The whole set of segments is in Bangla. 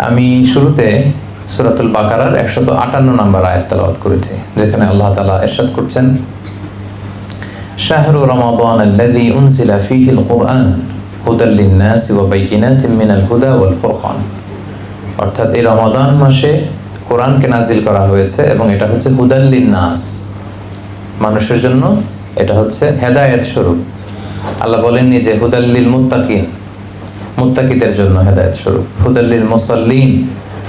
আমি শুরুতে সূরাতুল বাকারার 158 নম্বর আয়াত তেলাওয়াত করেছি, যেখানে আল্লাহ তাআলা ইরশাদ করছেন, শাহরু রমাদান আল্লাযী উনজিলা ফীহিল কুরআন হুদাল লিন-নাসি ওয়া বাইয়িনাতিন মিনাল হুদা ওয়াল ফুরকান। অর্থাৎ এই রমাদান মাসে কোরআনকে নাজিল করা হয়েছে এবং এটা হচ্ছে হুদাল লিন-নাস, মানুষের জন্য এটা হচ্ছে হেদায়েত স্বরূপ। আল্লাহ বলেননি যে হুদাল লিল মুত্তাকিন, মুত্তাকিদের জন্য হেদায়েত স্বরূপ, হুদাল লিল মুসাল্লিন,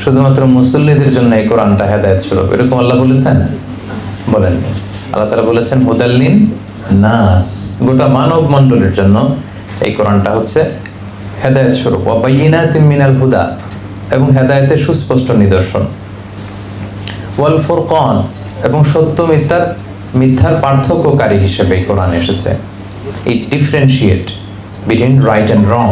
শুধুমাত্র মুসল্লিদের জন্য এই কোরআনটা হেদায়েত স্বরূপ, এরকম আল্লাহ বলেছেন? বলেননি। আল্লাহ তাআলা বলেছেন হুদাল লিন নাস, গোটা মানব মণ্ডলের জন্য এই কোরআনটা হচ্ছে হেদায়েত স্বরূপ। ওয়া বাইয়িনাতিন মিনাল হুদা, এবং হেদায়েতের সুস্পষ্ট নিদর্শন। ওয়াল ফুরকান, এবং সত্য মিথ্যার পার্থক্যকারী হিসেবে এই কোরআন এসেছে। It differentiate between right and wrong.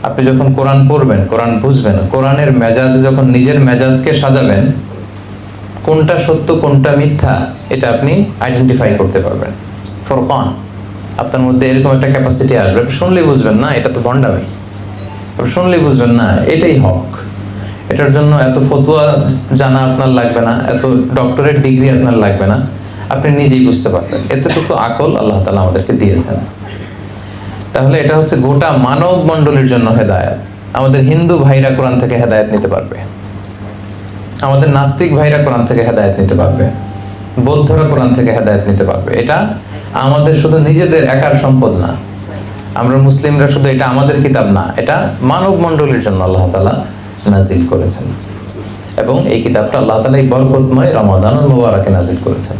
আপনি যখন কোরআন পড়বেন, কোরআন বুঝবেন, কোরআনের মেজাজে যখন নিজের মেজাজকে সাজাবেন, কোনটা সত্য কোনটা মিথ্যা এটা আপনি আইডেন্টিফাই করতে পারবেন। ফুরকান, আপনার মধ্যে এরকম একটা ক্যাপাসিটি আসবে, আপনি শুনলেই বুঝবেন না এটা তো ভণ্ডামি, আপনি শুনলেই বুঝবেন না এটাই হক। এটার জন্য এত ফতোয়া জানা আপনার লাগবে না, এত ডক্টরেট ডিগ্রি আপনার লাগবে না, আপনি নিজেই বুঝতে পারবেন। এতটুকু আকল আল্লাহ তাআলা আমাদেরকে দিয়েছেন। তাহলে এটা হচ্ছে গোটা মানব মণ্ডলীর জন্য হেদায়েত। আমাদের হিন্দু ভাইরা কোরআন থেকে হেদায়েত নিতে পারবে, আমাদের নাস্তিক ভাইরা কোরআন থেকে হেদায়েত নিতে পারবে, বৌদ্ধরা কোরআন থেকে হেদায়েত নিতে পারবে। এটা আমাদের শুধু নিজেদের একার সম্পদ না, আমরা মুসলিমরা শুধু এটা আমাদের কিতাব না, এটা মানব মণ্ডলীর জন্য আল্লাহ তাআলা নাজিল করেছেন। এবং এই কিতাবটা আল্লাহ তাআলা এই বরকতময় রমাদানুল মুবারাকে নাজিল করেছেন।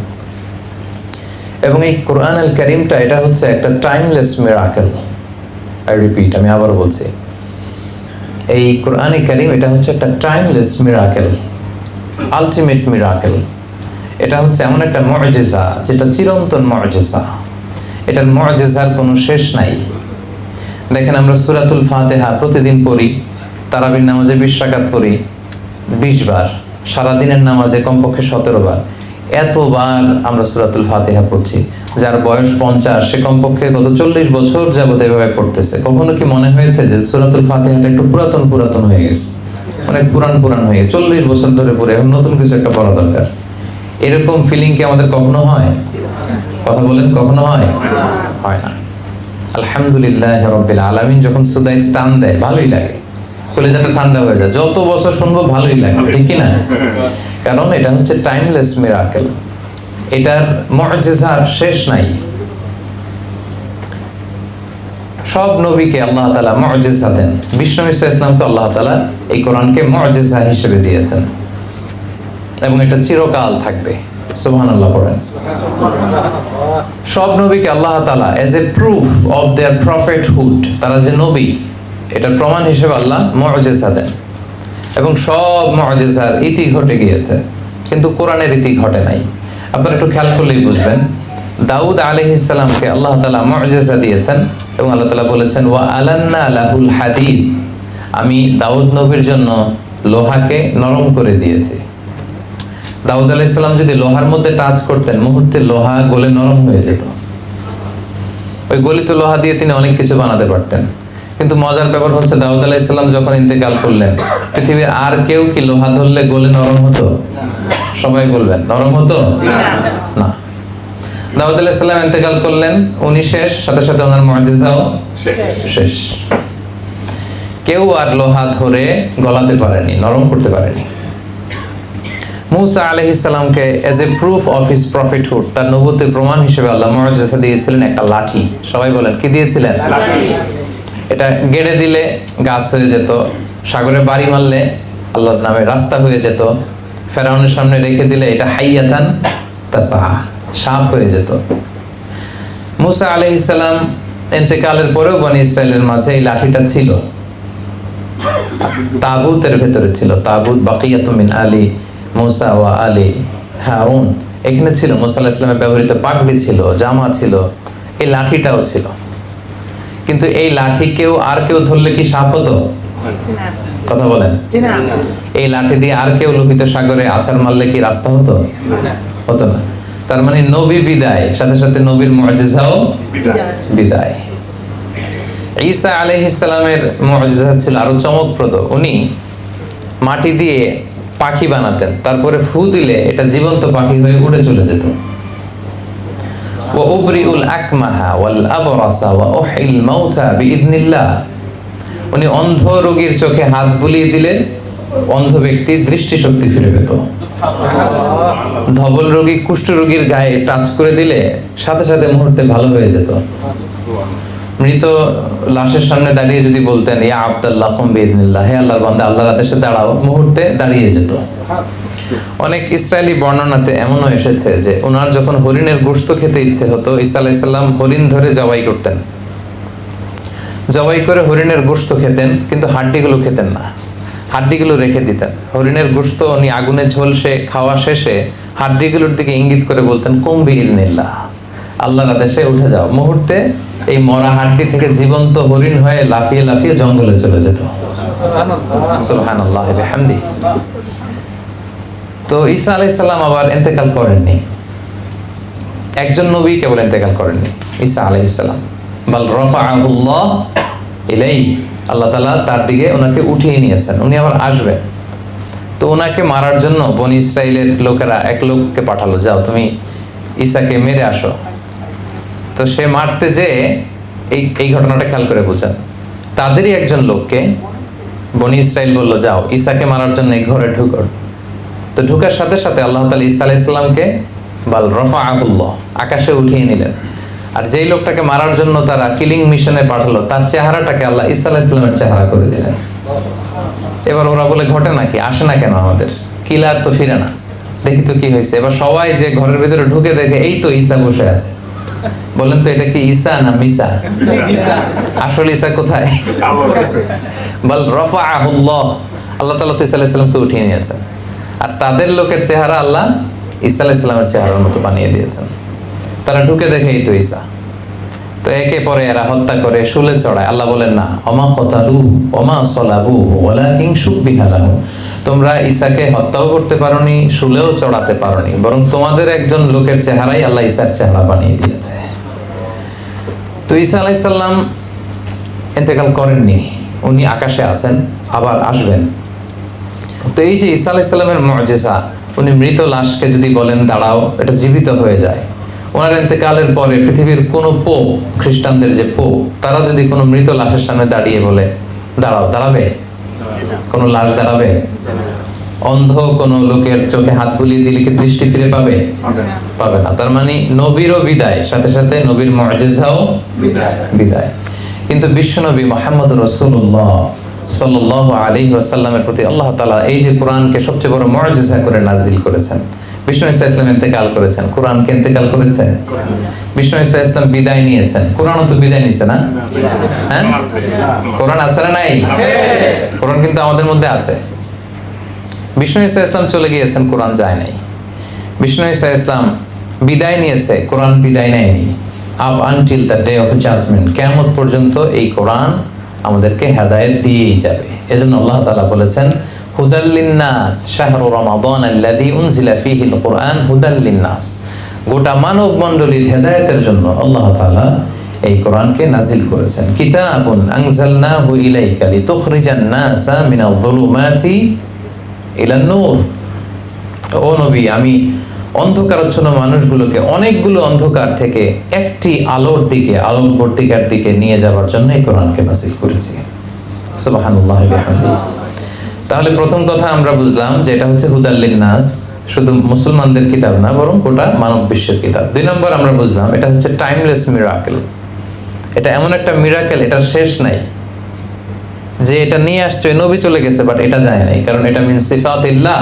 এবং এই কোরআন আল কারীমটা এটা হচ্ছে একটা টাইমলেস মিরাকেল। আই রিপিট, আমি আবার বলছি, এই কোরআন কারীম এটা হচ্ছে একটা টাইমলেস মিরাকেল, আলটিমেট মিরাকেল। এটা হচ্ছে এমন একটা মুআজিজা যেটা চিরন্তন মুআজিজা, এটার মুআজিজার কোনো শেষ নাই। দেখেন, আমরা সূরাতুল ফাতিহা প্রতিদিন পড়ি, তারাবির নামাজে 20 রাকাত পড়ি 20 বার, সারাদিনের নামাজে কমপক্ষে 17 বার। এতবার আমরা সূরাতুল ফাতিহা পড়ছি। যার বয়স 50 সে কমপক্ষে গত 40 বছর যাবত এভাবে পড়তেছে। কখনো কি মনে হয়েছে যে সূরাতুল ফাতিহাটা একটু পুরাতন হয়ে গেছে, অনেক পুরান হয়ে গেছে, 40 বছর ধরে পড়ে এখন নতুন কিছু একটা পড়া দরকার? এরকম ফিলিং কি আমাদের কখনো হয়? কথা বলেন, কখনো হয়? হয় না। আলহামদুলিল্লাহ রাব্বিল আলামিন যখন সুদাই স্টান দেয় ভালোই লাগে, কলিজাটা ঠান্ডা হয়ে যায়। যত বছর শুনবো ভালোই লাগে, ঠিক কি না? কারণ এটা হচ্ছে টাইমলেস মিরাকেল, এটার মুআজিজার শেষ নাই। সব নবীকে আল্লাহ তাআলা মুআজিজা দেন, বিষ্ণু ঈসা ইসলামকে আল্লাহ তাআলা এই কোরআনকে মুআজিজা হিসেবে দিয়েছেন এবং এটা চিরকাল থাকবে। সুবহানাল্লাহ পড়েন। সব নবীকে আল্লাহ তাআলা as a proof of their prophethood, তারা যে নবী এটার প্রমাণ হিসেবে আল্লাহ মুআজিজা দেন। এবং সব মুআজিজার ইতি ঘটে গিয়েছে, কিন্তু কোরআনের ইতি ঘটে নাই। আপনারা একটু খেয়াল করলেই বুঝবেন, দাউদ আলাইহিস সালামকে আল্লাহ তাআলা মুআজিজা দিয়েছেন এবং আল্লাহ তাআলা বলেছেন ওয়া আলান্না লাহুল হাদিদ, আমি দাউদ নবীর জন্য লোহাকে নরম করে দিয়েছি। দাউদ আলাইহিস সালাম যদি লোহার মধ্যে টাচ করতেন, মুহূর্তে লোহা গলে নরম হয়ে যেত। ওই গলিত লোহা দিয়ে তিনি অনেক কিছু বানাতে পারতেন। কিন্তু মজার ব্যাপার হচ্ছে, দাউদ আলাইহিস সালাম যখন ইন্তেকাল করলেন, পৃথিবীর আর কেউ কি লোহা ধরলে গলে নরম হতো? সবাই বলবেন, নরম হতো না। দাউদ আলাইহিস সালাম ইন্তেকাল করলেন, উনি শেষ, সাথে সাথে ওনার মুআজিজাও শেষ। কেউ আর লোহা ধরে গলাতে পারেনি, নরম করতে পারেনি। মূসা আলাইহিস সালামকে as a proof of his prophethood, তার নবুয়তের প্রমাণ হিসেবে আল্লাহ মুআজিজা দিয়েছিলেন একটা লাঠি। সবাই বলেন, কি দিয়েছিলেন? লাঠি। এটা গেড়ে দিলে গাছ হয়ে যেত, সাগরে বাড়ি মারলে আল্লাহর নামে রাস্তা হয়ে যেত, ফেরাউনের সামনে রেখে দিলে এটা হাইয়াতান তাসাআ, সাপ হয়ে যেত। মূসা আলাইহিস সালাম ইন্তেকালের পরেও বনি ইসরাইলের মাঝে এই লাঠিটা ছিল, তাবুতের ভেতরে ছিল। তাবুত বাকিয়াতু মিন আলী মূসা ওয়া আলী হারুন, এখানে ছিল। মূসা আলাইহিস সালামের ব্যবহৃত পাগড়ি ছিল, জামা ছিল, এই লাঠিটাও ছিল। কিন্তু এই লাঠি আর কেউ ধরলে কি সাপ হতো? কথা বলেন। এই লাঠি দিয়ে আর কেউ লোহিত সাগরে আছাড় মারলে কি রাস্তা হতো? হতো না। তার মানে নবী বিদায়, সাথে সাথে নবীর মুআজিজাও বিদায়। ঈসা আলাইহিস সালামের মুআজিজা ছিল আরো চমকপ্রদ। উনি মাটি দিয়ে পাখি বানাতেন, তারপরে ফু দিলে এটা জীবন্ত পাখি হয়ে উড়ে চলে যেত। ওয়া উবরিউল আকমাহা ওয়াল আবরাসা ওয়া উহিল মাউতা বিইذنিল্লাহ। উনি অন্ধ রোগীর চোখে হাত বুলিয়ে দিলেন, অন্ধ ব্যক্তির দৃষ্টিশক্তি ফিরে পেত। ধবল রোগী, কুষ্ঠ রোগীর গায়ে টাচ করে দিলে সাথে সাথে মুহূর্তে ভালো হয়ে যেত। মৃত লাশের সামনে দাঁড়িয়ে যদি বলতেন ইয়া আব্দুল্লাহ কুম বিইذনিল্লাহ, হে আল্লাহর বান্দা আল্লাহর আদেশে দাঁড়াও, মুহূর্তে দাঁড়িয়ে যেত। অনেক ইসরায়েলি বর্ণনাতে এমনও এসেছে যে ওনার যখন হরিণের গোশত খেতে ইচ্ছে হতো, ঈসা আলাইহিস সালাম হরিণ ধরে জবাই করতেন, জবাই করে হরিণের গোশত খেতেন, কিন্তু হাড্ডিগুলো খেতেন না, হাড্ডিগুলো রেখে দিতেন। হরিণের গোশত উনি আগুনে ঝলসে খাওয়া শেষে হাড্ডিগুলোর দিকে ইঙ্গিত করে বলতেন কুম বিইذনিল্লাহ, আল্লাহর আদেশে উঠে যাও। মুহূর্তে এই মরা হাড্ডি থেকে জীবন্ত হরিণ হয়ে লাফিয়ে লাফিয়ে জঙ্গলে চলে যেত। সুবহানাল্লাহ বিহামদি। তো ঈসা আলাইহিস সালাম আবার ইন্তেকাল করেননি, একজন নবী কেবল ইন্তেকাল করেননি, ঈসা আলাইহিস সালাম। বাল রাফাআহুল্লাহ ইলাইহি, আল্লাহ তাআলা তার দিকে ওনাকে উঠিয়ে নিয়েছেন, উনি আবার আসবেন। তো ওনাকে মারার জন্য বনি ইসরাইলের লোকেরা এক লোককে পাঠালো, যাও তুমি ঈসাকে মেরে আসো। তো সে মারতে যেয়ে এই ঘটনাটা খেয়াল করে বুঝেন, তাদেরই একজন লোককে বনি ইসরাইল বললো, যাও ঈসাকে মারার জন্য এই ঘরে ঢুকো। তো ঢুকার সাথে সাথে আল্লাহ তাআলা ঈসা আলাইহিস সালামকে বাল রাফাআহুল্লাহ, আকাশে উঠিয়ে নিলেন। আর যেই লোকটাকে মারার জন্য তারা কিলিং মিশনে পাঠালো, তার চেহারাটাকে আল্লাহ ঈসা আলাইহিস সালামের চেহারা করে দিলেন। এবার ওরা বলে ঘটে নাকি, আসে না কেন আমাদের কিলার তো ফিরে না, দেখি তো কি হয়েছে। এবার সবাই যে ঘরের ভিতরে ঢুকে দেখে এই তো ঈসা বসে আছে। বলেন তো এটা কি ঈসা না মিসা? আসলে ঈসা কোথায়? বাল রাফাআহুল্লাহ, আল্লাহ তাআলা তো ঈসা আলাইহিস সালামকে উঠিয়ে নিয়েছেন। আর তাদের লোকের চেহারা আল্লাহ ঈসা আলাইহিস সালামের চেহারার মতো বানিয়ে দিয়েছেন। তারা ঢুকে দেখে এই তো ঈসা। তো একে পরে এরা হত্যা করে শুলে চড়ায়। আল্লাহ বলেন না, ওমা কতালুহু ওমা সলাবুহু ওয়ালাকিন শুববিহা লাহু, তোমরা ঈসাকে হত্যাও করতে পারোনি, শুলেও চড়াতে পারোনি, বরং তোমাদের একজন লোকের চেহারাই আল্লাহ ঈসার চেহারা বানিয়ে দিয়েছে। তো ঈসা আলাইহিস সালাম ইন্তেকাল করেননি, উনি আকাশে আছেন, আবার আসবেন। তো এই যে ঈসা আলাইহিস সালামের মুজিজা, উনি মৃত লাশকে যদি বলেন দাঁড়াও, এটা জীবিত হয়ে যায়। ওনার ইন্তেকালের পরে পৃথিবীর কোনো পোপ, খ্রিস্টানদের যে পোপ, তারা যদি কোনো মৃত লাশের সামনে দাঁড়িয়ে বলে দাঁড়াও, দাঁড়াবে? কোনো লাশ দাঁড়াবে? অন্ধ কোনো লোকের চোখে হাত বুলিয়ে দিলে কি দৃষ্টি ফিরে পাবে? পাবে না। তার মানে নবীরও বিদায়, সাথে সাথে নবীর মুজিজাও বিদায়। কিন্তু বিশ্বনবী মুহাম্মদ রাসূলুল্লাহ সাল্লাল্লাহু আলাইহি ওয়াসাল্লামের প্রতি আল্লাহ তাআলা এই যে কোরআনকে সবচেয়ে বড় মুজিজা করে নাযিল করেছেন। বিষ্ণু ঈসা ইসলাম ইন্তেকাল করেছেন, কোরআনকে ইন্তেকাল করেছেন। বিষ্ণু ঈসা ইসলাম বিদায় নিয়েছেন, কোরআনও তো বিদায় নিছে না? হ্যাঁ, কোরআন আছে না নাই? কোরআন কিন্তু আমাদের মধ্যে আছে। বিষ্ণু ঈসা ইসলাম চলে গিয়েছেন, কোরআন যায় নাই। বিষ্ণু ঈসা ইসলাম বিদায় নিয়েছে, কোরআন বিদায় নেয়নি। Up until the day of judgment, কিয়ামত পর্যন্ত এই কোরআন আমাদেরকে হেদায়েত দিয়েই যাবে। এজন্য আল্লাহ তাআলা বলেছেন হুদাল লিন্নাস শাহরু রমাদান আল্লাযী উনজিলা ফীহিল কুরআন হুদাল লিন্নাস, গোটা মানব মণ্ডলীর হেদায়েতের জন্য আল্লাহ তাআলা এই কোরআনকে নাজিল করেছেন। কিতাবুন আনজালনাহু ইলাইকা লিতুখরিজান নাসা মিনাল যুলুমাতি ইলান নূর। ও নবী, আমি অন্ধকারাচ্ছন্ন মানুষগুলোকে অনেকগুলো অন্ধকার থেকে একটি আলোর দিকে, আলোকবর্তিকার দিকে নিয়ে যাওয়ার জন্য এই কোরআনকে নাজিল করেছি। সুবহানাল্লাহ বিহামদিহি। তাহলে প্রথম কথা আমরা বুঝলাম যে এটা হচ্ছে হুদাল লিন্নাস, শুধু মুসলমানদের কিতাব না, বরং গোটা মানব বিশ্বের কিতাব। 2 নম্বর আমরা বুঝলাম এটা হচ্ছে টাইমলেস মিরাকেল। এটা এমন একটা মিরাকেল, এটা শেষ নাই, যে এটা নিয়ে আসছে নবী চলে গেছে বাট এটা যায় নাই, কারণ এটা মিন সিফাতিল্লাহ,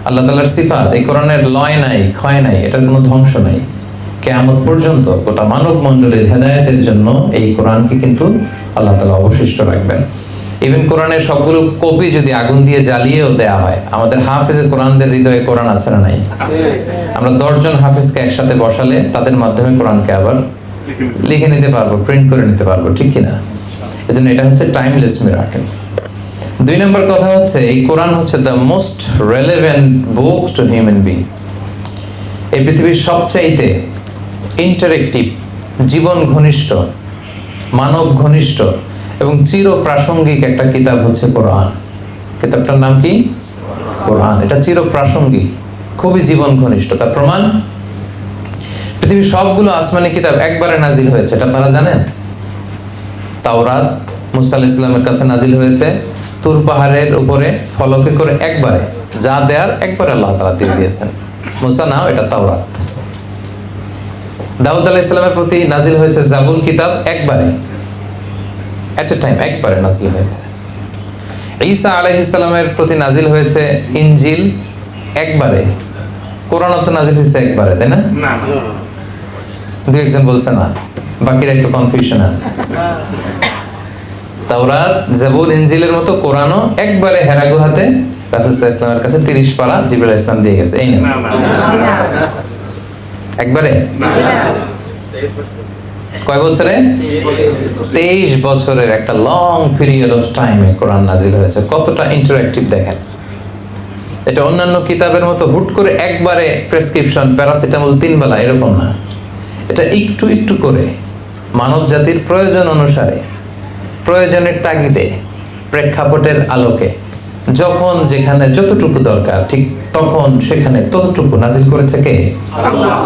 আল্লাহ তাআলার সিফাত। এই কোরআনের লয় নাই, ক্ষয় নাই, এটার কোনো ধ্বংস নাই। কিয়ামত পর্যন্ত গোটা মানব মণ্ডলীর হেদায়েতের জন্য এই কোরআনকে কিন্তু আল্লাহ তাআলা অবশিষ্ট রাখবেন। ইভেন কোরআনের সবগুলো কপি যদি আগুন দিয়ে জ্বালিয়েও দেওয়া হয়, আমাদের হাফেজে কোরআনদের হৃদয়ে কোরআন আছে না নাই? আমরা 10 জন হাফেজকে একসাথে বসালে তাদের মাধ্যমে কোরআনকে আবার লিখে নিতে পারবো, প্রিন্ট করে নিতে পারবো, ঠিক কিনা? এজন্য এটা হচ্ছে টাইমলেস মিরাকেল। 2 নম্বর কথা হচ্ছে এই কোরআন হচ্ছে the most relevant book to human being. এই পৃথিবীর সবচাইতে ইন্টারেক্টিভ, জীবন ঘনিষ্ঠ, মানব ঘনিষ্ঠ এবং চির প্রাসঙ্গিক একটা কিতাব হচ্ছে কোরআন। কিতাবটার নাম কি? কোরআন। এটা চিরপ্রাসঙ্গিক, খুবই জীবন ঘনিষ্ঠ। তার প্রমাণ, পৃথিবীর সবগুলো আসমানি কিতাব একবারে নাজিল হয়েছে, এটা আপনারা জানেন? তাওরাত মুসা আলাইহিস সালামের কাছে নাজিল হয়েছে তুর পাহাড়ের উপরে ফলকে করে, একবারে যা দেয়ার একবারে আল্লাহ তাআলা দিয়ে দিয়েছেন। মুসা নাও, এটা তাওরাত। দাউদ আলাইহিস সালামের প্রতি নাজিল হয়েছে জাবুর কিতাব, একবারে এট এ টাইম, একবারে নাজিল হয়েছে। ঈসা আলাইহিস সালামের প্রতি নাজিল হয়েছে ইনজিল, একবারে। কোরআন তো নাজিল হয়েছে একবারে, তাই না? দু একজন বলছে না, বাকিরা একটু কনফিউশন আছে। তাওরাত, জাবুর, ইনজিলের মতো কোরআনও একবারে হেরা গুহাতে রাসূল সাল্লাল্লাহু আলাইহি ওয়াসাল্লামের কাছে 30 পারা জিবরাইল আলাইহিস সালাম দিয়ে গেছে। এই না একবারে কয় বছরে? 23 বছরের একটা লং পিরিয়ড অফ টাইমে কোরআন নাজিল হয়েছে। কতটা ইন্টারঅ্যাক্টিভ দেখেন। এটা অন্যান্য কিতাবের মতো হুট করে একবারে প্রেসক্রিপশন প্যারাসিটামল 3 বেলা এরকম না। এটা একটু একটু করে মানব জাতির প্রয়োজন অনুসারে, প্রয়োজনের তাগিদে, প্রেক্ষাপটের আলোকে, যখন যেখানে যতটুকু দরকার ঠিক তখন সেখানে ততটুকু নাজিল করেছে কে? আল্লাহ।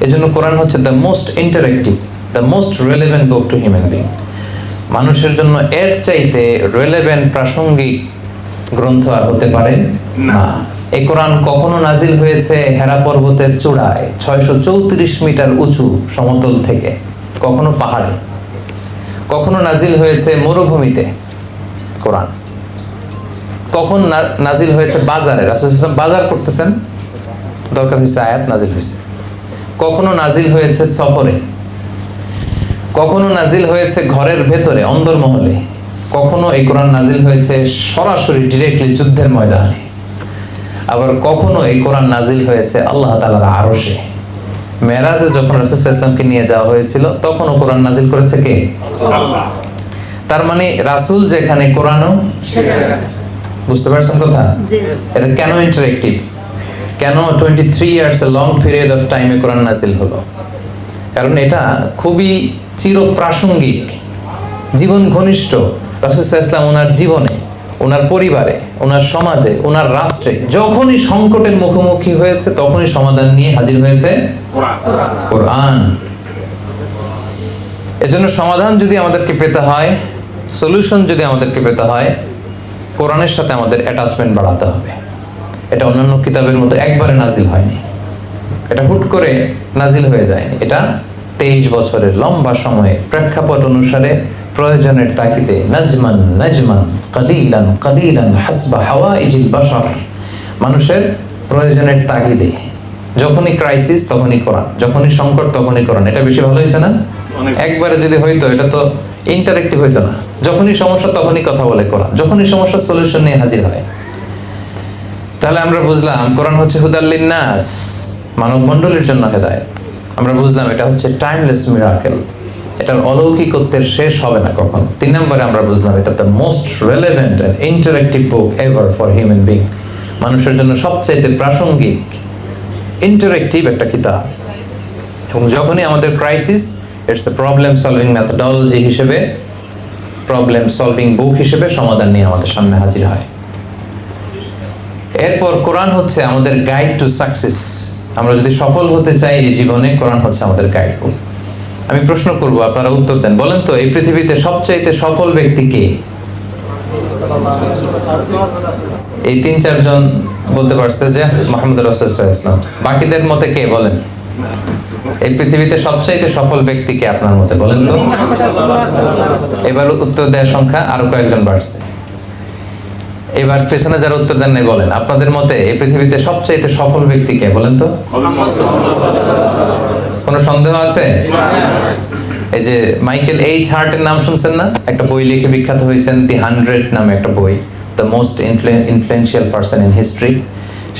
এজন্য কোরআন হচ্ছে the most interactive, the most relevant book to human being. মানুষের জন্য এর চাইতে রেলেভেন্ট প্রাসঙ্গিক গ্রন্থ আর হতে পারে না। এই কোরআন কখনো নাজিল হয়েছে হেরা পর্বতের চূড়ায় 634 মিটার উঁচু সমতল থেকে, কখনো পাহাড়ে, কখনো নাজিল হয়েছে মরুভূমিতে কোরআন, কখন নাজিল হয়েছে বাজারে, রাসূল সাল্লাল্লাহু আলাইহি ওয়াসাল্লাম বাজার করতেছেন, দরকার হয়েছে আয়াত নাজিল হয়েছে। কখনো নাজিল হয়েছে সফরে, কখনো নাজিল হয়েছে ঘরের ভেতরে অন্দরমহলে, কখনো এই কোরআন নাজিল হয়েছে সরাসরি ডিরেক্টলি যুদ্ধের ময়দানে, আবার কখনো এই কোরআন নাজিল হয়েছে আল্লাহ তাআলার আরশে। মেরাজে যখন রাসূল সাল্লাল্লাহু আলাইহি ওয়াসাল্লামকে নিয়ে যাওয়া হয়েছিল তখনও কোরআন নাজিল করেছে কে? আল্লাহ। তার মানে রাসূল যেখানে কোরআনও সেখানে। বুঝতে পারছেন কথা? এটা কেন ইন্টারঅ্যাক্টিভ, কেন 23 years a long period of টাইমে কোরআন নাজিল হলো? কারণ এটা খুবই চিরপ্রাসঙ্গিক, জীবন ঘনিষ্ঠ। রাসূল সাল্লাল্লাহু আলাইহি ওয়াসাল্লাম ওনার জীবনে, ওনার পরিবারে, ওনার সমাজে, ওনার রাষ্ট্রে যখনই সংকটের মুখোমুখি হয়েছে তখনই সমাধান নিয়ে হাজির হয়েছে কোরআন। এজন্য সমাধান যদি আমাদেরকে পেতে হয়, সলিউশন যদি আমাদেরকে পেতে হয়, কোরআনের সাথে আমাদের অ্যাটাচমেন্ট বাড়াতে হবে। এটা অন্যান্য কিতাবের মতো একবারে নাজিল হয়নি, এটা হুট করে নাজিল হয়ে যায়নি। এটা 23 বছরের লম্বা সময়ে প্রেক্ষাপট অনুসারে, প্রয়োজনের তাগিদে, নাজমান নাজমান কালিলান কালিলান হাসবা হাওয়াইজিল বাশার, মানুষের প্রয়োজনের তাগিদে, যখনই ক্রাইসিস তখনই কোরআন, যখনই সংকট তখনই কোরআন। এটা বেশি ভালো হয়েছে না? একবারে যদি হইতো এটা তো ইন্টারঅ্যাক্টিভ হইতো না। যখনই সমস্যা তখনই কথা বলে কোরআন, যখনই সমস্যার সলিউশন নিয়ে হাজির হয়। তাহলে আমরা বুঝলাম কোরআন হচ্ছে হুদাল লিন্নাস, মানব মণ্ডলীর জন্য হেদায়েত। আমরা বুঝলাম এটা হচ্ছে টাইমলেস মিরাকেল, এটার অলৌকিকত্বের শেষ হবে না কখনো। 3 নম্বরে আমরা বুঝলাম এটা the most relevant and interactive book ever for human being, মানুষের জন্য সবচাইতে প্রাসঙ্গিক ইন্টারঅ্যাক্টিভ একটা কিতাব। এবং যখনই আমাদের crisis, it's a problem solving methodology হিসেবে, প্রবলেম সলভিং বুক হিসেবে সমাধান নিয়ে আমাদের সামনে হাজির হয়। এরপর কোরআন হচ্ছে আমাদের গাইড টু সাকসেস। আমরা যদি সফল হতে চাই এই জীবনে, কোরআন হচ্ছে আমাদের গাইড বুক। আমি প্রশ্ন করব, আপনারা উত্তর দেন। বলেন তো, এই পৃথিবীতে সবচাইতে সফল ব্যক্তি কে? এই 3-4 জন বলতে পারছে যে মুহাম্মদ রাসূলুল্লাহ সাল্লাল্লাহু আলাইহি ওয়াসাল্লাম। বাকিদের মতে কে বলেন? এই পৃথিবীতে সবচাইতে সফল ব্যক্তি কে আপনার মতে? বলেন তো। এবার উত্তর দেওয়ার সংখ্যা আরো কয়েকজন বাড়ছে। এবার পেছনে যারা উত্তর দেন নাই বলেন, আপনাদের মতে এই পৃথিবীতে সবচাইতে সফল ব্যক্তি কে? বলেন তো। কোনো সন্দেহ আছে? এই যে মাইকেল এইচ হার্টের নাম শুনছেন না? একটা বই লিখে বিখ্যাত হয়েছেন, দি 100 নামে একটা বই, the most influential person in history.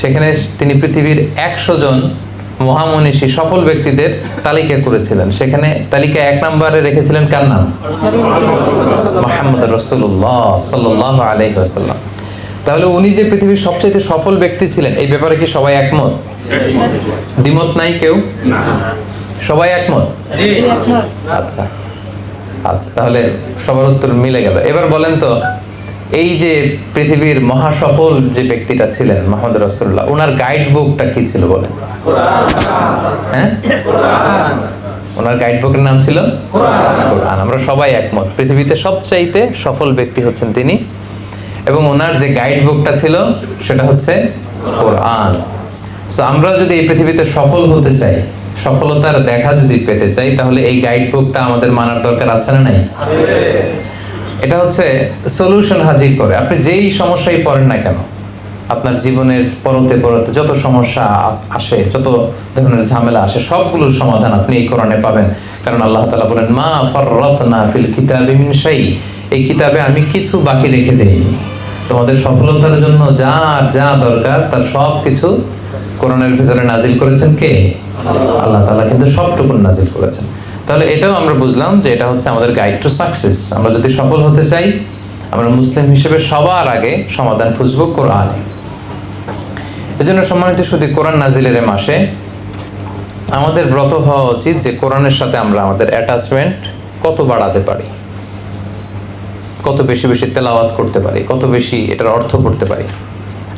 সেখানে তিনি পৃথিবীর 100 জন মহামনীষী সফল ব্যক্তিদের তালিকা করেছিলেন। সেখানে তালিকায় 1 নম্বরে রেখেছিলেন কার নাম? মুহাম্মদ রাসূলুল্লাহ সাল্লাল্লাহু আলাইহি ওয়াসাল্লাম। তাহলে উনি যে পৃথিবীর সবচেয়ে সফল ব্যক্তি ছিলেন, এই ব্যাপারে কি সবাই একমত? দ্বিমত নাই কেউ? সবাই একমত? আচ্ছা আচ্ছা, তাহলে সবার উত্তর মিলে গেল। এবার বলেন তো, এই যে পৃথিবীর মহাসফল যে ব্যক্তিটা ছিলেন মুহাম্মদ রাসূলুল্লাহ, ওনার গাইড বুকটা কি ছিল বলেন? হ্যাঁ, ওনার গাইড বুকের নাম ছিল কোরআন। আমরা সবাই একমত পৃথিবীতে সবচাইতে সফল ব্যক্তি হচ্ছেন তিনি, এবং ওনার যে গাইড বুকটা ছিল সেটা হচ্ছে কোরআন। সো আমরা যদি এই পৃথিবীতে সফল হতে চাই, সফলতার দেখা যদি পেতে চাই, তাহলে এই গাইড বুকটা আমাদের মানার দরকার আছে না নাই? এটা হচ্ছে সলিউশন হাজির করে। আপনি যেই সমস্যায় পড়েন না কেন, আপনার জীবনের পরতে পরতে যত সমস্যা আসে, যত ধরনের ঝামেলা আসে, সবগুলোর সমাধান আপনি এই কোরআনে পাবেন। কারণ আল্লাহ তাআলা বলেন, মা ফাররাতনা ফিল কিতাবি মিন শাই, এই কিতাবে আমি কিছু বাকি রেখে দেইনি। তোমাদের সফলতার জন্য যা যা দরকার তার সব কিছু কোরআনের ভিতরে নাজিল করেছেন কে? আল্লাহ তাআলা কিন্তু সবটুকু নাজিল করেছেন। তাহলে এটাও আমরা বুঝলাম যে এটা হচ্ছে আমাদের গাইড টু সাকসেস। আমরা যদি সফল হতে চাই, আমরা মুসলিম হিসেবে সবার আগে সমাধান খুঁজবো কোরআনে। এজন্য সম্মানিত শুধু কোরআন নাজিলের মাসে আমাদের ব্রত হওয়া উচিত যে কোরআনের সাথে আমরা আমাদের অ্যাটাচমেন্ট কত বাড়াতে পারি, কত বেশি বেশি তেলাওয়াত করতে পারি, কত বেশি এটার অর্থ করতে পারি।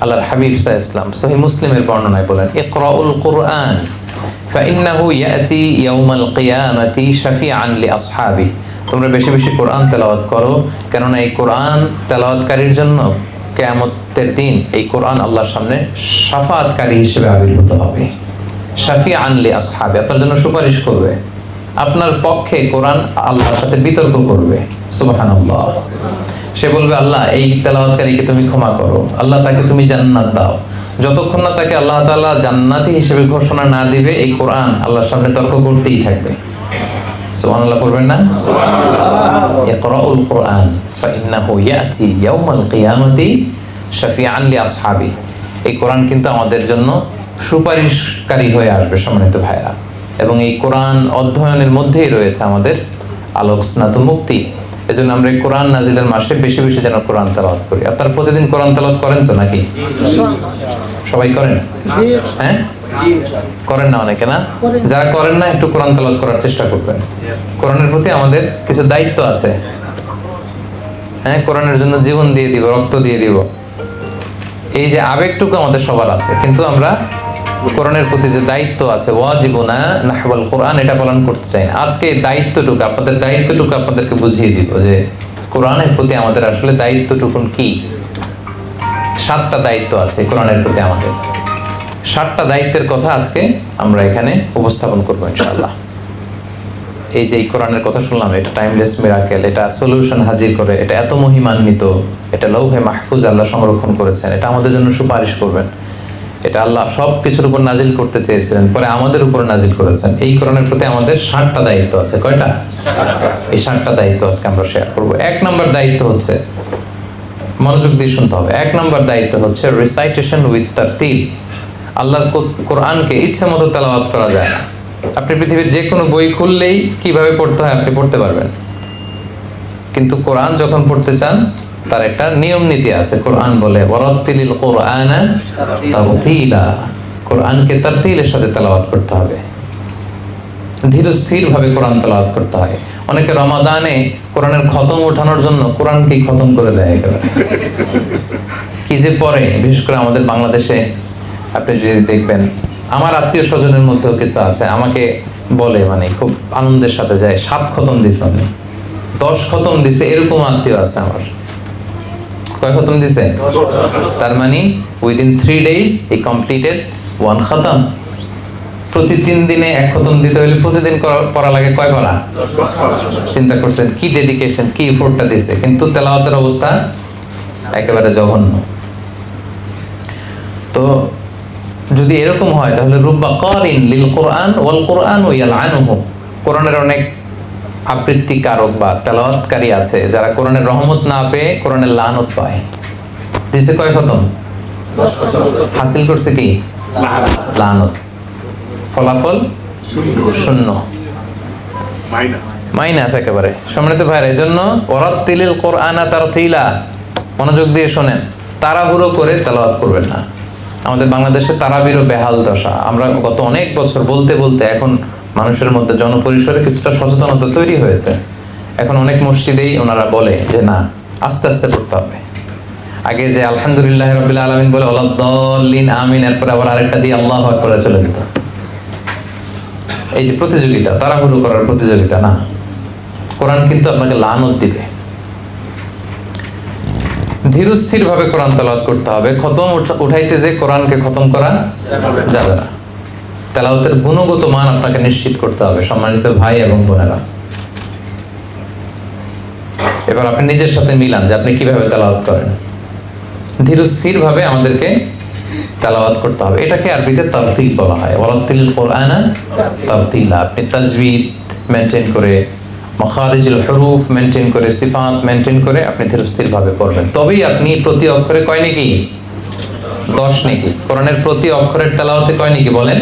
আল্লাহর হাবিব সাল্লাল্লাহু আলাইহি ওয়াসাল্লাম সহিহ মুসলিমের বর্ণনায় বলেন, ইকরাউল কুরআন ফাইন্নাহু ইয়াতি ইয়াউমাল কিয়ামাতি শাফিআন লিআসহাবি। তোমরা বেশি বেশি কোরআন তেলাওয়াত করো, কেননা এই কোরআন তেলাওয়াতকারীর জন্য কিয়ামতের দিন এই কোরআন আল্লাহর সামনে শাফাআতকারী হিসেবে আবির্ভূত হবে। শাফিআন লিআসহাবি, আপনার জন্য সুপারিশ করবে, আপনার পক্ষে কোরআন আল্লাহর সাথে বিতর্ক করবে। সুবহানাল্লাহ। সে বলবে, আল্লাহ এই তেলাওয়াতকারীকে তুমি ক্ষমা করো, আল্লাহ তাকে তুমি জান্নাত দাও। যতক্ষণ না তাকে আল্লাহ তাআলা জান্নাতি হিসেবে ঘোষণা না দিবে, এই কোরআন আল্লাহর সামনে তর্ক করতেই থাকবে। সুবহানাল্লাহ পড়বেন না? সুবহানাল্লাহ। ইকরাউল কুরআন ফাইন্নাহু ইয়াতি ইয়াউমাল কিয়ামাতি শাফিআন লিআসহাবি। এই কোরআন কিন্তু আমাদের জন্য সুপারিশকারী হয়ে আসবে সম্মানিত ভাইরা, এবং এই কোরআন অধ্যয়নের মধ্যেই রয়েছে আমাদের আলোক স্নাত মুক্তি। এজন্য আমরা এই কোরআন নাজিলের মাসে বেশি বেশি যেন কোরআন তেলাওয়াত করি। আপনারা প্রতিদিন কোরআন তেলাওয়াত করেন তো নাকি? সবাই করেন? হ্যাঁ, করেন না অনেকে? না, যারা করেন না একটু কোরআন তেলাওয়াত করার চেষ্টা করবেন। কোরআনের প্রতি আমাদের কিছু দায়িত্ব আছে। হ্যাঁ, কোরআনের জন্য জীবন দিয়ে দিব, রক্ত দিয়ে দিব, এই যে আবেগটুকু আমাদের সবার আছে, কিন্তু আমরা কোরআনের প্রতি যে দায়িত্ব আছে, ওয়াজিবুনা নাহওয়াল কোরআন, এটা পালন করতে চাই না। আজকে এই দায়িত্বটুকু, আপনাদের দায়িত্বটুকু আপনাদেরকে বুঝিয়ে দিব যে কোরআনের প্রতি আমাদের আসলে দায়িত্বটুকু কি। 7টা দায়িত্ব আছে কোরআনের প্রতি আমাদের। 7টা দায়িত্বের কথা আজকে আমরা এখানে উপস্থাপন করবো ইনশাআল্লাহ। এই যে এই কোরআনের কথা শুনলাম, এটা টাইমলেস মিরাকেল, এটা সলিউশন হাজির করে, এটা এত মহিমান্বিত, এটা লৌহে মাহফুজ আল্লাহ সংরক্ষণ করেছেন, এটা আমাদের জন্য সুপারিশ করবেন। এটা আল্লাহ সব কিছুর উপর নাজিল করতে চেয়েছিলেন, পরে আমাদের উপর নাজিল করেছেন। এই কোরআনের প্রতি আমাদের 7টা দায়িত্ব আছে। কয়টা? এই 7টা দায়িত্ব আজকে আমরা শেয়ার করবো। 1 নম্বর দায়িত্ব হচ্ছে, মনোযোগ দিয়ে শুনতে হবে, 1 নম্বর দায়িত্ব হচ্ছে রিসাইটেশন উইথ তারতিল। আল্লাহর কোরআনকে ইচ্ছা মতো তেলাওয়াত করা যায় না। আপনি পৃথিবীর যে কোনো বই খুললেই কিভাবে পড়তে হয় আপনি পড়তে পারবেন, কিন্তু কোরআন যখন পড়তে চান তার একটা নিয়ম নীতি আছে। কোরআন বলে, ওয়ারাত্তিলিল কুরআনা তারতিলা, কোরআনকে তারতিলের সাথে তেলাওয়াত করতে হবে, ধীর স্থির ভাবে কোরআন তেলাওয়াত করতে হয়। অনেকে রমাদানে কোরআনের খতম ওঠানোর জন্য কোরআনকেই খতম করে দেয় একেবারে। কি যে পরে, বিশেষ করে আমাদের বাংলাদেশে আপনি যদি দেখবেন, আমার আত্মীয় স্বজনের মধ্যেও কিছু আছে, আমাকে বলে, মানে খুব আনন্দের সাথে যায়, 7 খতম দিছে, আপনি 10 খতম দিছে, এরকম আত্মীয় আছে আমার। কয় খতম দিছে? তার মানে উইদিন 3 days he completed 1 খতম। প্রতি 3 দিনে 1 খতম দিতে হলে প্রতিদিন পড়া লাগে কয় পারা? 10। চিন্তা করছেন কি ডেডিকেশন, কি এফোর্টটা দিছে, কিন্তু তেলাওয়াতের অবস্থা একেবারে জঘন্য। তো যদি এরকম হয় তাহলে রুব্বা কারিন লিল কোরআন ওয়াল কোরআন ইয়ালআনুহু, কোরআনের অনেক আবৃত্তিকারক বা তেলাওয়াতকারী আছে যারা কোরআনের রহমত না পেয়ে কোরআনের লানত পায়। দিছে কয় খতম? 10 খতম। হাসিল করছে কি? লানত। ফলাফল শূন্য, মাইনাস একেবারে। সম্মানিত ভাইরা, এজন্য ওয়ারাত্তিলিল কোরআনা তারতিলা, মনোযোগ দিয়ে শোনেন, তাড়াহুড়ো করে তেলাওয়াত করবেন না। আমাদের বাংলাদেশে তারাবিরও বেহাল দশা। আমরা গত অনেক বছর বলতে বলতে এখন মানুষের মধ্যে জনপরিসরে কিছুটা সচেতনতা তৈরি হয়েছে। এখন অনেক মসজিদেই ওনারা বলে যে না, আস্তে আস্তে পড়তে হবে, আগে যে আলহামদুলিল্লাহ রাব্বিল আলামিন বলে ওয়ালাদ-দাল্লিন আমিন, এরপর আবার আরেকটা দিয়ে আল্লাহু আকবার চলে যেত। এই যে প্রতিযোগিতা, তাড়াহুড়ো করার প্রতিযোগিতা না, কোরআন কিন্তু আপনাকে লানত দিবে। ধীরস্থির ভাবে কোরআন তেলাওয়াত করতে হবে। খতম উঠাইতে যে কোরআনকে খতম করা যাবে না। তেলাওয়াতের গুণগত মান আপনাকে নিশ্চিত করতে হবে, সম্মানিত ভাই এবং বোনেরা। এবার আপনি নিজের সাথে মিলান যে আপনি কিভাবে তেলাওয়াত করেন। ধীরস্থির ভাবে আমাদেরকে তেলাওয়াত করতে হবে। এটাকে আরবিতে তারতিল বলা হয়। ওয়ারাতিল কুরআনা তারতিলা। আপনি তাজবিদ মেনটেন করে, মাখারিজুল হুরুফ মেনটেন করে, সিফাত মেনটেন করে আপনি ধীরস্থির ভাবে পড়বেন। তবেই আপনি প্রতি অক্ষরে কয় নাকি 10 নাকি। কোরআনের প্রতি অক্ষরের তেলাওয়াতে কয় নাকি বলেন?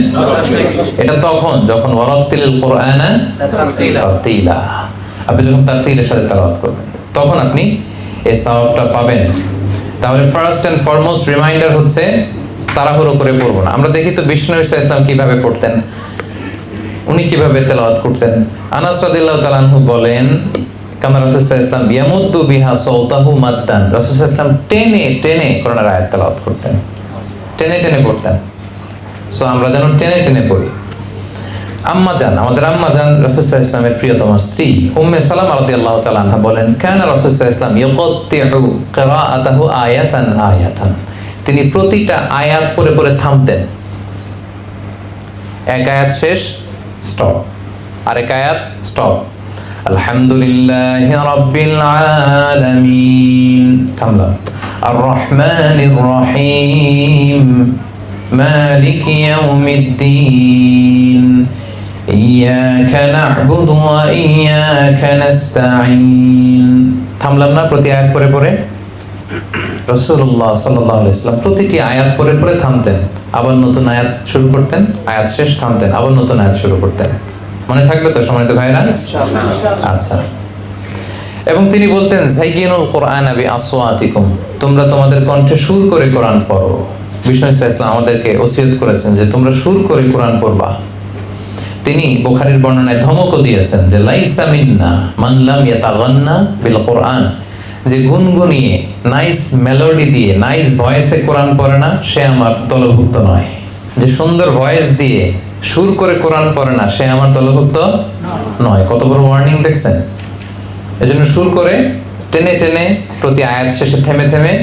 এটা তখন যখন ওয়ারাতিল কুরআনা তারতিলা, আপনি যখন তারতিলের সাথে তেলাওয়াত করবেন তখন আপনি এই সওয়াবটা পাবেন। তাহলে ফার্স্ট এন্ড ফরমোস্ট রিমাইন্ডার হচ্ছে তাড়াহুড়ো করে পড়বো না। আমরা দেখি তো বিষ্ণু ইসলাম কিভাবে পড়তেন, উনি কিভাবে তেলাওয়াত করতেন। আনাস রাদিয়াল্লাহু তাআলা আনহু বলেন, কানা রাসূলুল্লাহ সাল্লাল্লাহু আলাইহি ওয়াসাল্লাম ইয়ামুদ্দু বিহা সাওতাহু মাদ্দান। রাসূলুল্লাহ সাল্লাল্লাহু আলাইহি ওয়াসাল্লাম টেনে টেনে কোরআনের আয়াত তেলাওয়াত করতেন, টেনে টেনে পড়তেন। সো আমরা যেন টেনে টেনে পড়ি। আম্মা জান, আমাদের আম্মা জান রাসূলুল্লাহ সাল্লাল্লাহু আলাইহি ওয়াসাল্লামের প্রিয়তমা স্ত্রী উম্মে সালামা রাদিয়াল্লাহু তাআলা আনহা বলেন, কানা রাসূলুল্লাহ সাল্লাল্লাহু আলাইহি ওয়াসাল্লাম ইয়াকাত্তিউ কিরাআতাহু আয়াতান আয়াতান। তিনি প্রতিটা আয়াত পড়ে পড়ে থামতেন। এক আয়াত শেষ, স্টপ, আরেক আয়াত স্টপ। আলহামদুলিল্লাহি রাব্বিল আলামিন, থামলাম। আর রহমানির রহিম, মালিকি ইয়াউমিদ্দিন, ইয়াকা না'বুদু ওয়া ইয়াকা নাস্তাঈন। থামলাম না প্রতি আয়াত পড়ে পড়ে? রাসূলুল্লাহ সাল্লাল্লাহু আলাইহি ওয়াসাল্লাম প্রতিটি আয়াত পড়ে পড়ে থামতেন, আবার নতুন আয়াত শুরু করতেন, আয়াত শেষ, থামতেন, আবার নতুন আয়াত শুরু করতেন। মনে থাকবে তো সম্মানিত ভাইরা? আচ্ছা। এবং তিনি বলতেন, যায়্যিনুল কুরআনা বিআসওয়াতিকুম, তোমরা তোমাদের কণ্ঠে সুর করে কোরআন পড়ো। বিষ্ণু ইসলাম আমাদেরকে ওসিয়ত করেছেন যে তোমরা সুর করে কোরআন পড়বা। তিনি বুখারীর বর্ণনায় ধমকও দিয়েছেন যে লাইসা মিন্না মান লাম ইয়াতাগান্না বিল কুরআন, যে গুনগুনিয়ে নাইস মেলোডি দিয়ে নাইস ভয়েসে কোরআন পড়ে না সে আমার দলভুক্ত নয়। যে সুন্দর ভয়েস দিয়ে সুর করে কোরআন পড়ে না সে আমার দলভুক্ত নয়। কত বড় ওয়ার্নিং দেখছেন। এজন্য সুর করে টেনে টেনে প্রতি আয়াত শেষে থেমে থেমে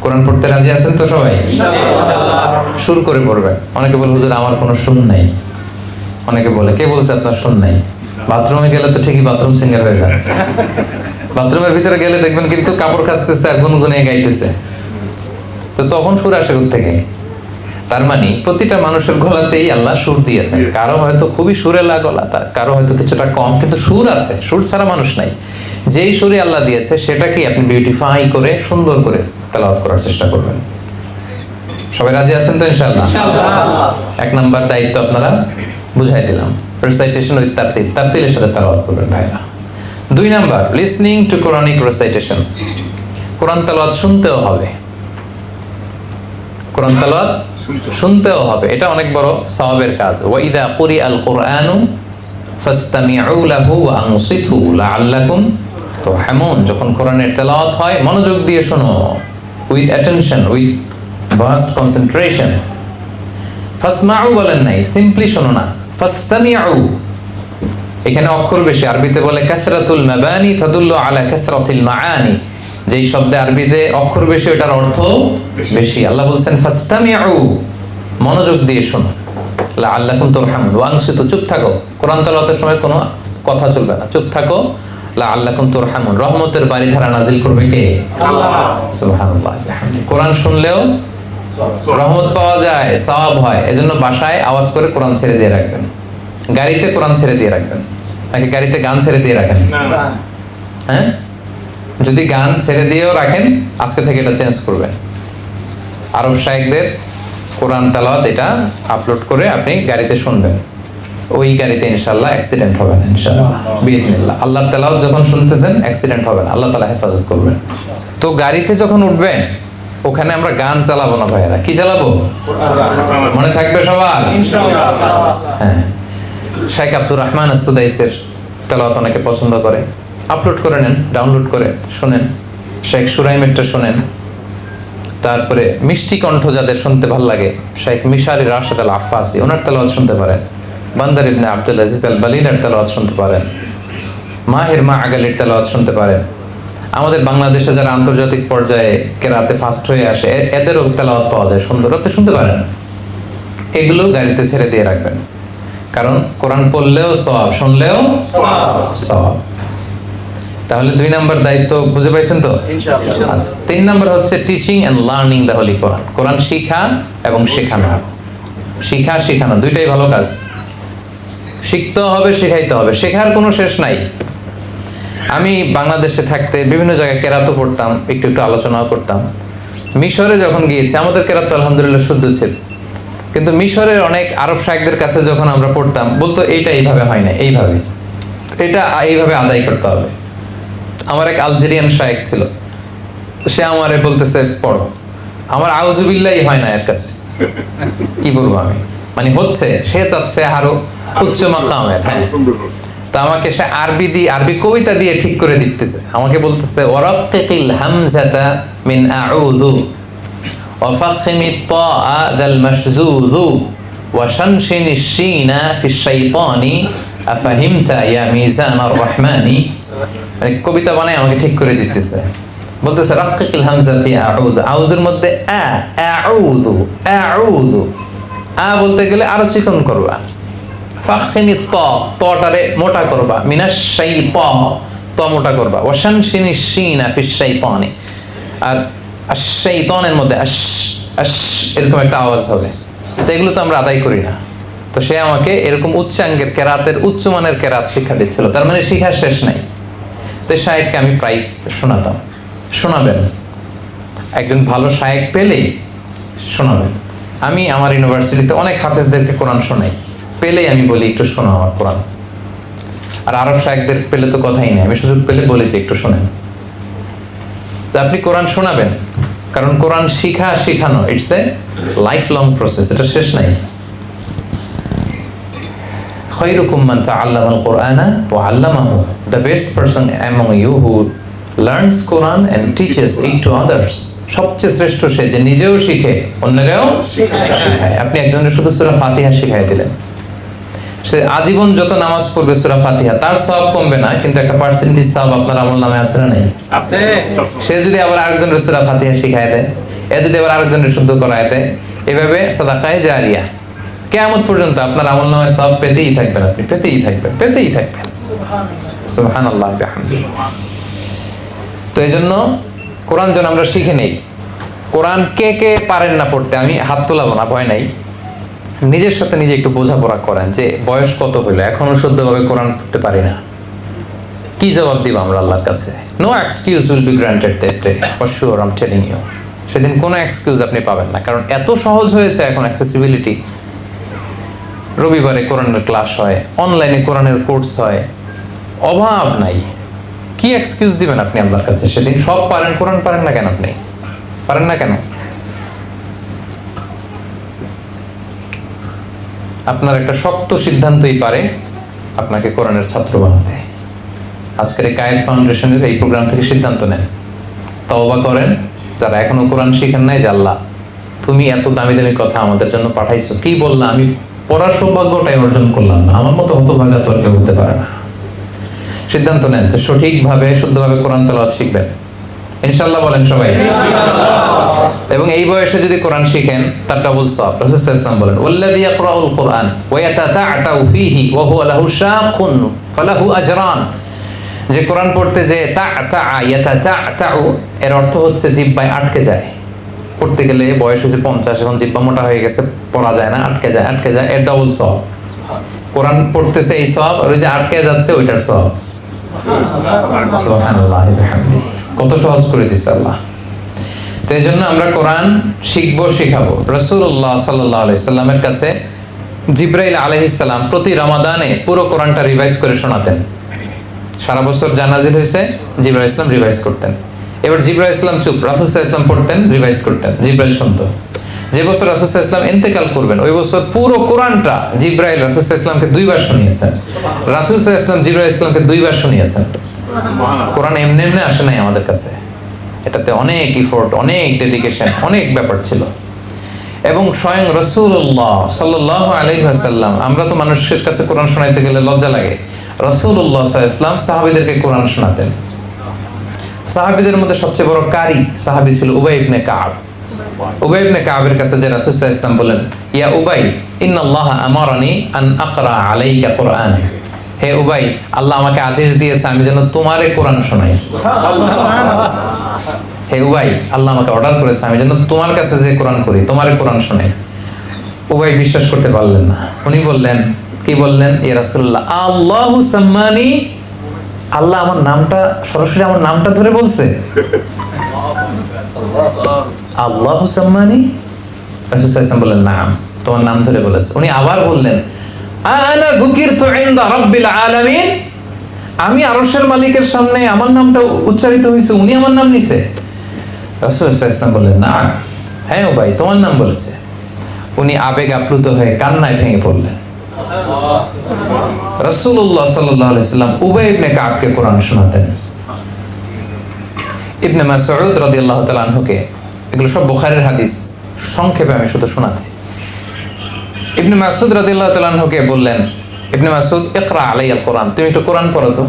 কোরআন পড়তে রাজি আছেন তো সবাই? সুর করে পড়বেন। অনেকে বলে হুজুর আমার কোনো সুর নাই। অনেকে বলে, কে বলছে আপনার সুর নাই? বাথরুমে গেলে তো ঠিকই বাথরুম সিঙ্গার হয়ে যায়। বাথরুমের ভিতরে গেলে দেখবেন কিন্তু কাপড় কাচতেছে আর গুনগুনিয়ে গাইতেছে, তো তখন সুর আসে কোথা থেকে? তার মানে প্রতিটা মানুষের গলাতেই আল্লাহ সুর দিয়েছেন। কারো হয়তো খুবই সুরেলা গলা, কারো হয়তো কিছুটা কম, কিন্তু সুর আছে। সুর ছাড়া মানুষ নাই। যেই সুরে আল্লাহ দিয়েছে সেটাকে আপনি বিউটিফাই করে সুন্দর করে তেলাওয়াত করার চেষ্টা করবেন। সবাই রাজি আছেন তো ইনশাআল্লাহ? এক নাম্বার দায়িত্ব আপনারা বুঝাই দিলাম, রিসাইটেশন উইথ তারতিল, তারতিলের সাথে তেলাওয়াত করবেন ভাইরা। 2 number, listening to Quranic recitation, Quran তেলাওয়াত শুনতেও হবে। কোরআন তেলাওয়াত শুনতেও হবে, এটা অনেক বড় সওয়াবের কাজ। ওয়া ইযা কুরিআল কুরআনু ফাসতামিউ লাহু ওয়া আনসিতু লাআল্লাকুম তুরহামুন। যখন কোরআনের তেলাওয়াত হয় মনোযোগ দিয়ে শোনো, with attention, with vast concentration. ফাসমাউ বলেন নাই, সিম্পলি শোনো না, ফাসতামিউ। এখানে অক্ষর বেশি, আরবিতে বলে কাসরাতুল মাবানি তাদুল্লু আলা কাসরাতিল মাআনি। যেই শব্দে আরবিতে অক্ষর বেশি ওটার অর্থ বেশি। আল্লাহ বলছেন ফাসতামিউ, মনোযোগ দিয়ে শোনো, লাআল্লাকুম তুরহামুন। ওয়া আনসিতু, চুপ থাকো। কোরআন তেলাওয়াতের সময় কোনো কথা চলবে না, চুপ থাকো। লাআল্লাকুম তুরহামুন, রহমতের বারিধারা নাজিল করবে কে? আল্লাহ। সুবহানাল্লাহ। কোরআন শুনলেও রহমত পাওয়া যায়, সওয়াব হয়। এজন্য বাসায় আওয়াজ করে কোরআন ছেড়ে দিয়ে রাখবেন, গাড়িতে কোরআন ছেড়ে দিয়ে রাখবেন। নাকি গাড়িতে গান ছেড়ে দিয়ে রাখেন? হ্যাঁ, যদি গান ছেড়ে দিয়েও রাখেন আজকে থেকে এটা চেঞ্জ করবেন। আরব শায়েখদের কোরআন তেলাওয়াত এটা আপলোড করে আপনি গাড়িতে শুনবেন। ওই গাড়িতে ইনশাআল্লাহ অ্যাক্সিডেন্ট হবে না ইনশাআল্লাহ, বিইذনিল্লাহ। আল্লাহর তেলাওয়াত যখন শুনতেছেন অ্যাক্সিডেন্ট হবে না, আল্লাহ তাআলা হেফাজত করবেন। তো গাড়িতে যখন উঠবেন ওখানে আমরা গান চালাবো না ভাইরা, কি চালাবো? মনে থাকবে সবার ইনশাআল্লাহ। হ্যাঁ, শেখ আব্দুর রহমান আস-সুদাইসের তেলাওয়াত অনেকে পছন্দ করে, আপলোড করে নেন, ডাউনলোড করে শোনেন। শেখ সুরাইমেরটা শোনেন, তারপরে মিষ্টি কণ্ঠ যাদের শুনতে ভালো লাগে, শেখ মিশারি রাশেদ আল আফাসি, ওনার তেলাওয়াত শুনতে পারেন। বান্দার ইবনে আব্দুল আজিজ আল বালিনের তেলাওয়াত শুনতে পারেন। মাহির মা আগালির তেলাওয়াত শুনতে পারেন। আমাদের বাংলাদেশে যারা আন্তর্জাতিক পর্যায়ে কেরাতে ফার্স্ট হয়ে আসে, এদেরও তেলাওয়াত পাওয়া যায় সুন্দর, আপনি শুনতে পারেন। এগুলো গাড়িতে ছেড়ে দিয়ে রাখবেন, কারণ কোরআন পড়লেও সওয়াব, শুনলেও সওয়াব। তাহলে 2 নম্বর দায়িত্ব বুঝে পাইছেন তো? ইনশাআল্লাহ। আচ্ছা, 3 নম্বর হচ্ছে teaching and learning the holy Quran. Quran শিখা এবং শেখানো। শিখা শেখানো দুইটাই ভালো কাজ। শিখতে হবে, শেখাইতে হবে, শেখার কোনো শেষ নাই। আমি বাংলাদেশে থাকতে বিভিন্ন জায়গায় কেরাত পড়তাম, একটু একটু আলোচনাও করতাম। মিশরে যখন গিয়েছি, আমাদের কেরাত আলহামদুলিল্লাহ শুদ্ধ ছিল, কিন্তু মিশরের অনেক আরব শায়েখদের কাছে যখন আমরা পড়তাম, বলতো এইটা এইভাবে হয় না, এইভাবে, এটা এইভাবে আদায় করতে হবে। আমার এক আলজেরিয়ান শায়েখ ছিল, সে আমারে বলতেছে পড়ো, আমার আউযুবিল্লাহি হয় না এর কাছে, কি বলবো আমি, মানে হচ্ছে, সে চাচ্ছে আরো উচ্চ মাকামের। হ্যাঁ, তা আমাকে সে আরবি কবিতা দিয়ে ঠিক করে দিতেছে। আমাকে বলতেছে ওয়ারাক্কিল হামজাতা মিন আউযু ওয়া ফাখমিত তাআ দাল মাশযুযু ওয়া শানশিনিশ শিনা ফিশ শাইতানি আফাহিমতা ইয়া মিজানার রহমানি। মানে কবিতা বানায় আমাকে ঠিক করে দিতেছে, বলতেছে রাক্কিল হামজা ফি আউযু, আউযুর মধ্যে আউযু, আউযু আ বলতে গেলে আরো চিকন করবা। ফাখমিত তা, তাটারে মোটা করবা। মিনাশ শাইতান, তা মোটা করবা। ওয়া শানশিনিশ শিনা ফিশ শাইতানি, আর আশ-শাইতানের মধ্যে আশ আশ এরকম একটা আওয়াজ হবে। তো এগুলো তো আমরা আদায় করি না। তো সে আমাকে এরকম উচ্চাঙ্গের কেরাতের, উচ্চমানের কেরাত শিক্ষা দিচ্ছিল। তার মানে শিখার শেষ নাই। তো শায়েখকে আমি প্রায় শোনাতাম। শোনাবেন, একজন ভালো শায়েখ পেলেই শোনাবেন। আমি আমার ইউনিভার্সিটিতে অনেক হাফেজদেরকে কোরআন শোনাই, পেলেই আমি বলি একটু শোনো আমার কোরআন। আর আরব শায়েখদের পেলে তো কথাই নেই, আমি সুযোগ পেলে বলি যে একটু শোনেন। তো আপনি কোরআন শোনাবেন, কারণ কোরআন শিখা শিখানো it's a life long process, এটা শেষ নাই। খায়রুকুম মান তাআল্লামাল কুরআনা ওয়া আল্লামাহু, the best person among you who learns Quran and teaches it to others. সবচেয়ে শ্রেষ্ঠ সে যে নিজেও শিখে অন্যরাও শেখায়। আপনি একজনের শুধু সূরা ফাতিহা শিখাই দিলেন, সে আজীবন যত নামাজ পড়বে সূরা ফাতিহা, তার সওয়াব কমবে না, কিন্তু একটা পার্সেন্টেজ সওয়াব আপনার আমলনামায় আছে না নাই? আছে। সে যদি আবার আরেকজনের সূরা ফাতিহা শিখায় দেয়, এ যদি আবার আরেকজনের শুদ্ধ করায় দেয়, এভাবে সাদাকায়ে জারিয়া কিয়ামত পর্যন্ত আপনার আমলনামায় সওয়াব পেতেই থাকবেন, আপনি পেতেই থাকবেন, পেতেই থাকবেন। সুবহানাল্লাহ বিহামদিহি। তো এইজন্য কোরআন যেন আমরা শিখে নেই। কোরআন কে কে পারেন না পড়তে, আমি হাত তোলাবো না, ভয় নাই। নিজের সাথে নিজে একটু বোঝাপড়া করেন যে বয়স কত হইলো, এখনো শুদ্ধভাবে কোরআন পড়তে পারি না, কি জবাব দিব আমরা আল্লাহর কাছে? No excuse will be granted that day, for sure I am telling you. সেদিন কোনো এক্সকিউজ আপনি পাবেন না, কারণ এত সহজ হয়েছে এখন অ্যাক্সেসিবিলিটি। রবিবারে কোরআনের ক্লাস হয়, অনলাইনে কোরআনের কোর্স হয়, অভাব নাই। কি এক্সকিউজ দিবেন আপনি আল্লাহর কাছে সেদিন? সব পারেন, কোরআন পারেন না কেন? আপনি পারেন না কেন? আপনার একটা শক্ত সিদ্ধান্তই পারে আপনাকে কোরআনের ছাত্র বানাতে। আজকের এই কায়েদ ফাউন্ডেশনের এই প্রোগ্রাম থেকে সিদ্ধান্ত নেন, তওবা করেন। যারা এখনো কোরআন শিখেন নাই, যে আল্লাহ তুমি এত দামি দামি কথা আমাদের জন্য পাঠাইছো, কি বললাম, আমি পড়ার সৌভাগ্যটাই অর্জন করলাম না, আমার মতো হতভাগা তো আর কেউ হতে পারে না। সিদ্ধান্ত নেন যে সঠিকভাবে শুদ্ধভাবে কোরআন তেলাওয়াত শিখবেন, ইনশাআল্লাহ বলেন সবাই। এবং এই বয়সে যদি কোরআন শিখেন তার ডাবল সওয়াব। রাসূল সাল্লাল্লাহু আলাইহি ওয়াসাল্লাম বলেন ওয়াল্লাযী ইয়াকরাউল কুরআন ওয়া ইয়াতাতা'তাউ ফীহি ওয়া হুয়া লাহু শাকুন ফালাহু আজরান। যে কোরআন পড়তে যে তা'তা'a ইয়াতাতা'তাউ, এর অর্থ হচ্ছে জিহ্বায় আটকে যায়। পড়তে গেলে বয়স হয়েছে 50, এখন জিহ্বা মোটা হয়ে গেছে, পড়া যায় না, আটকে যায়, এর ডাবল সওয়াব। কোরআন পড়তেছে এই সওয়াব, আর ওই যে আটকে যাচ্ছে ওইটার সওয়াব। সুবহানাল্লাহ বিহামদিহি। কত সহজ করে দিচ্ছে আল্লাহ। তো এই জন্য আমরা কোরআন শিখবো, শিখাবো। রাসূলুল্লাহ সাল্লাল্লাহু আলাইহি সাল্লামের কাছে জিবরাইল আলাইহিস সালাম প্রতি রমাদানে পুরো কোরআনটা রিভাইজ করে শোনাতেন। সারা বছর যা নাজিল হয়েছে জিবরাইল ইসলাম রিভাইজ করতেন। এবার জিবরাইল ইসলাম চুপ, রাসূল সাল্লাল্লাহু আলাইহি সাল্লাম পড়তেন, রিভাইজ করতেন, জিবরাইল শুনতো। যে বছর রাসূল সাল্লাল্লাহু আলাইহি সাল্লাম ইন্তেকাল করবেন, ওই বছর পুরো কোরআনটা জিবরাইল রাসূল সাল্লাল্লাহু আলাইহি সাল্লামকে 2 বার শুনিয়েছেন। রাসূল সাল্লাল্লাহু আলাইহি সাল্লাম জিবরাইল ইসলামকে 2 বার শুনিয়েছেন। কোরআন এমনি এমনি আসে নাই আমাদের কাছে, এটাতে অনেক ইফোর্ট, অনেক ডেডিকেশন, অনেক ব্যাপার ছিল। এবং স্বয়ং রাসূলুল্লাহ সাল্লাল্লাহু আলাইহি ওয়াসাল্লাম, আমরা তো মানুষের কাছে কোরআন শোনাইতে গেলে লজ্জা লাগে, রাসূলুল্লাহ সাল্লাল্লাহু আলাইহি ওয়াসাল্লাম সাহাবীদেরকে কোরআন শোনাতেন। সাহাবীদের মধ্যে সবচেয়ে বড় কারি সাহাবী ছিল উবাই ইবনে কাব। উবাই ইবনে কাবের কাছে যে রাসূল সাল্লাল্লাহু আলাইহি ওয়াসাল্লাম বলেন, ইয়া উবাই ইন্নাল্লাহা আমারানি আন আকরা আলাইকা কুরআন, হে উবাই, আল্লাহ আমাকে আদেশ দিয়েছে আমি যেন তোমারে কোরআন শোনাই। হে উবাই, আল্লাহ আমাকে অর্ডার করেছে আমি যেন তোমার কাছে যে কোরআন করি, তোমারে কোরআন শোনাই। উবাই বিশ্বাস করতে পারলেন না। উনি বললেন, কি বললেন, ইয়া রাসূলুল্লাহ, আল্লাহু সাম্মানি, আল্লাহ আমার নামটা সরাসরি আমার নামটা ধরে বলছে। আল্লাহু সাম্মানি, রাসূল সাল্লাল্লাহু আলাইহি ওয়াসাল্লাম বললেন, নাম, তোমার নাম ধরে বলেছে। উনি আবার বললেন, আনা যুকিরতু ইনদা রাব্বিল আলামিন, আমি আরশের মালিকের সামনে আমার নামটা উচ্চারিত হয়েছে, উনি আমার নাম নিছে। রাসূল সাল্লাল্লাহু আলাইহি ওয়াসাল্লাম বললেন, না, হ্যাঁ ভাই, তোমার নাম বলেছে। উনি আবেগ আপ্লুত হয়ে কান্নায় ভেঙে পড়লেন। রাসূলুল্লাহ সাল্লাল্লাহু আলাইহি ওয়াসাল্লাম উবাই ইবনে কাবকে কোরআন শোনাতেন। ইবনে মাসউদ রাদিয়াল্লাহু তাআলা আনহুকে, এগুলো সব বুখারীর হাদিস, সংক্ষেপে আমি শুধু শোনাচ্ছি। ইবনে মাসউদ রাদিয়াল্লাহু তাআলা আনহুকে বললেন, ইবনে মাসউদ ইকরা আলাইয়াল কোরআন, তুমি একটু কোরআন পড়ো তো।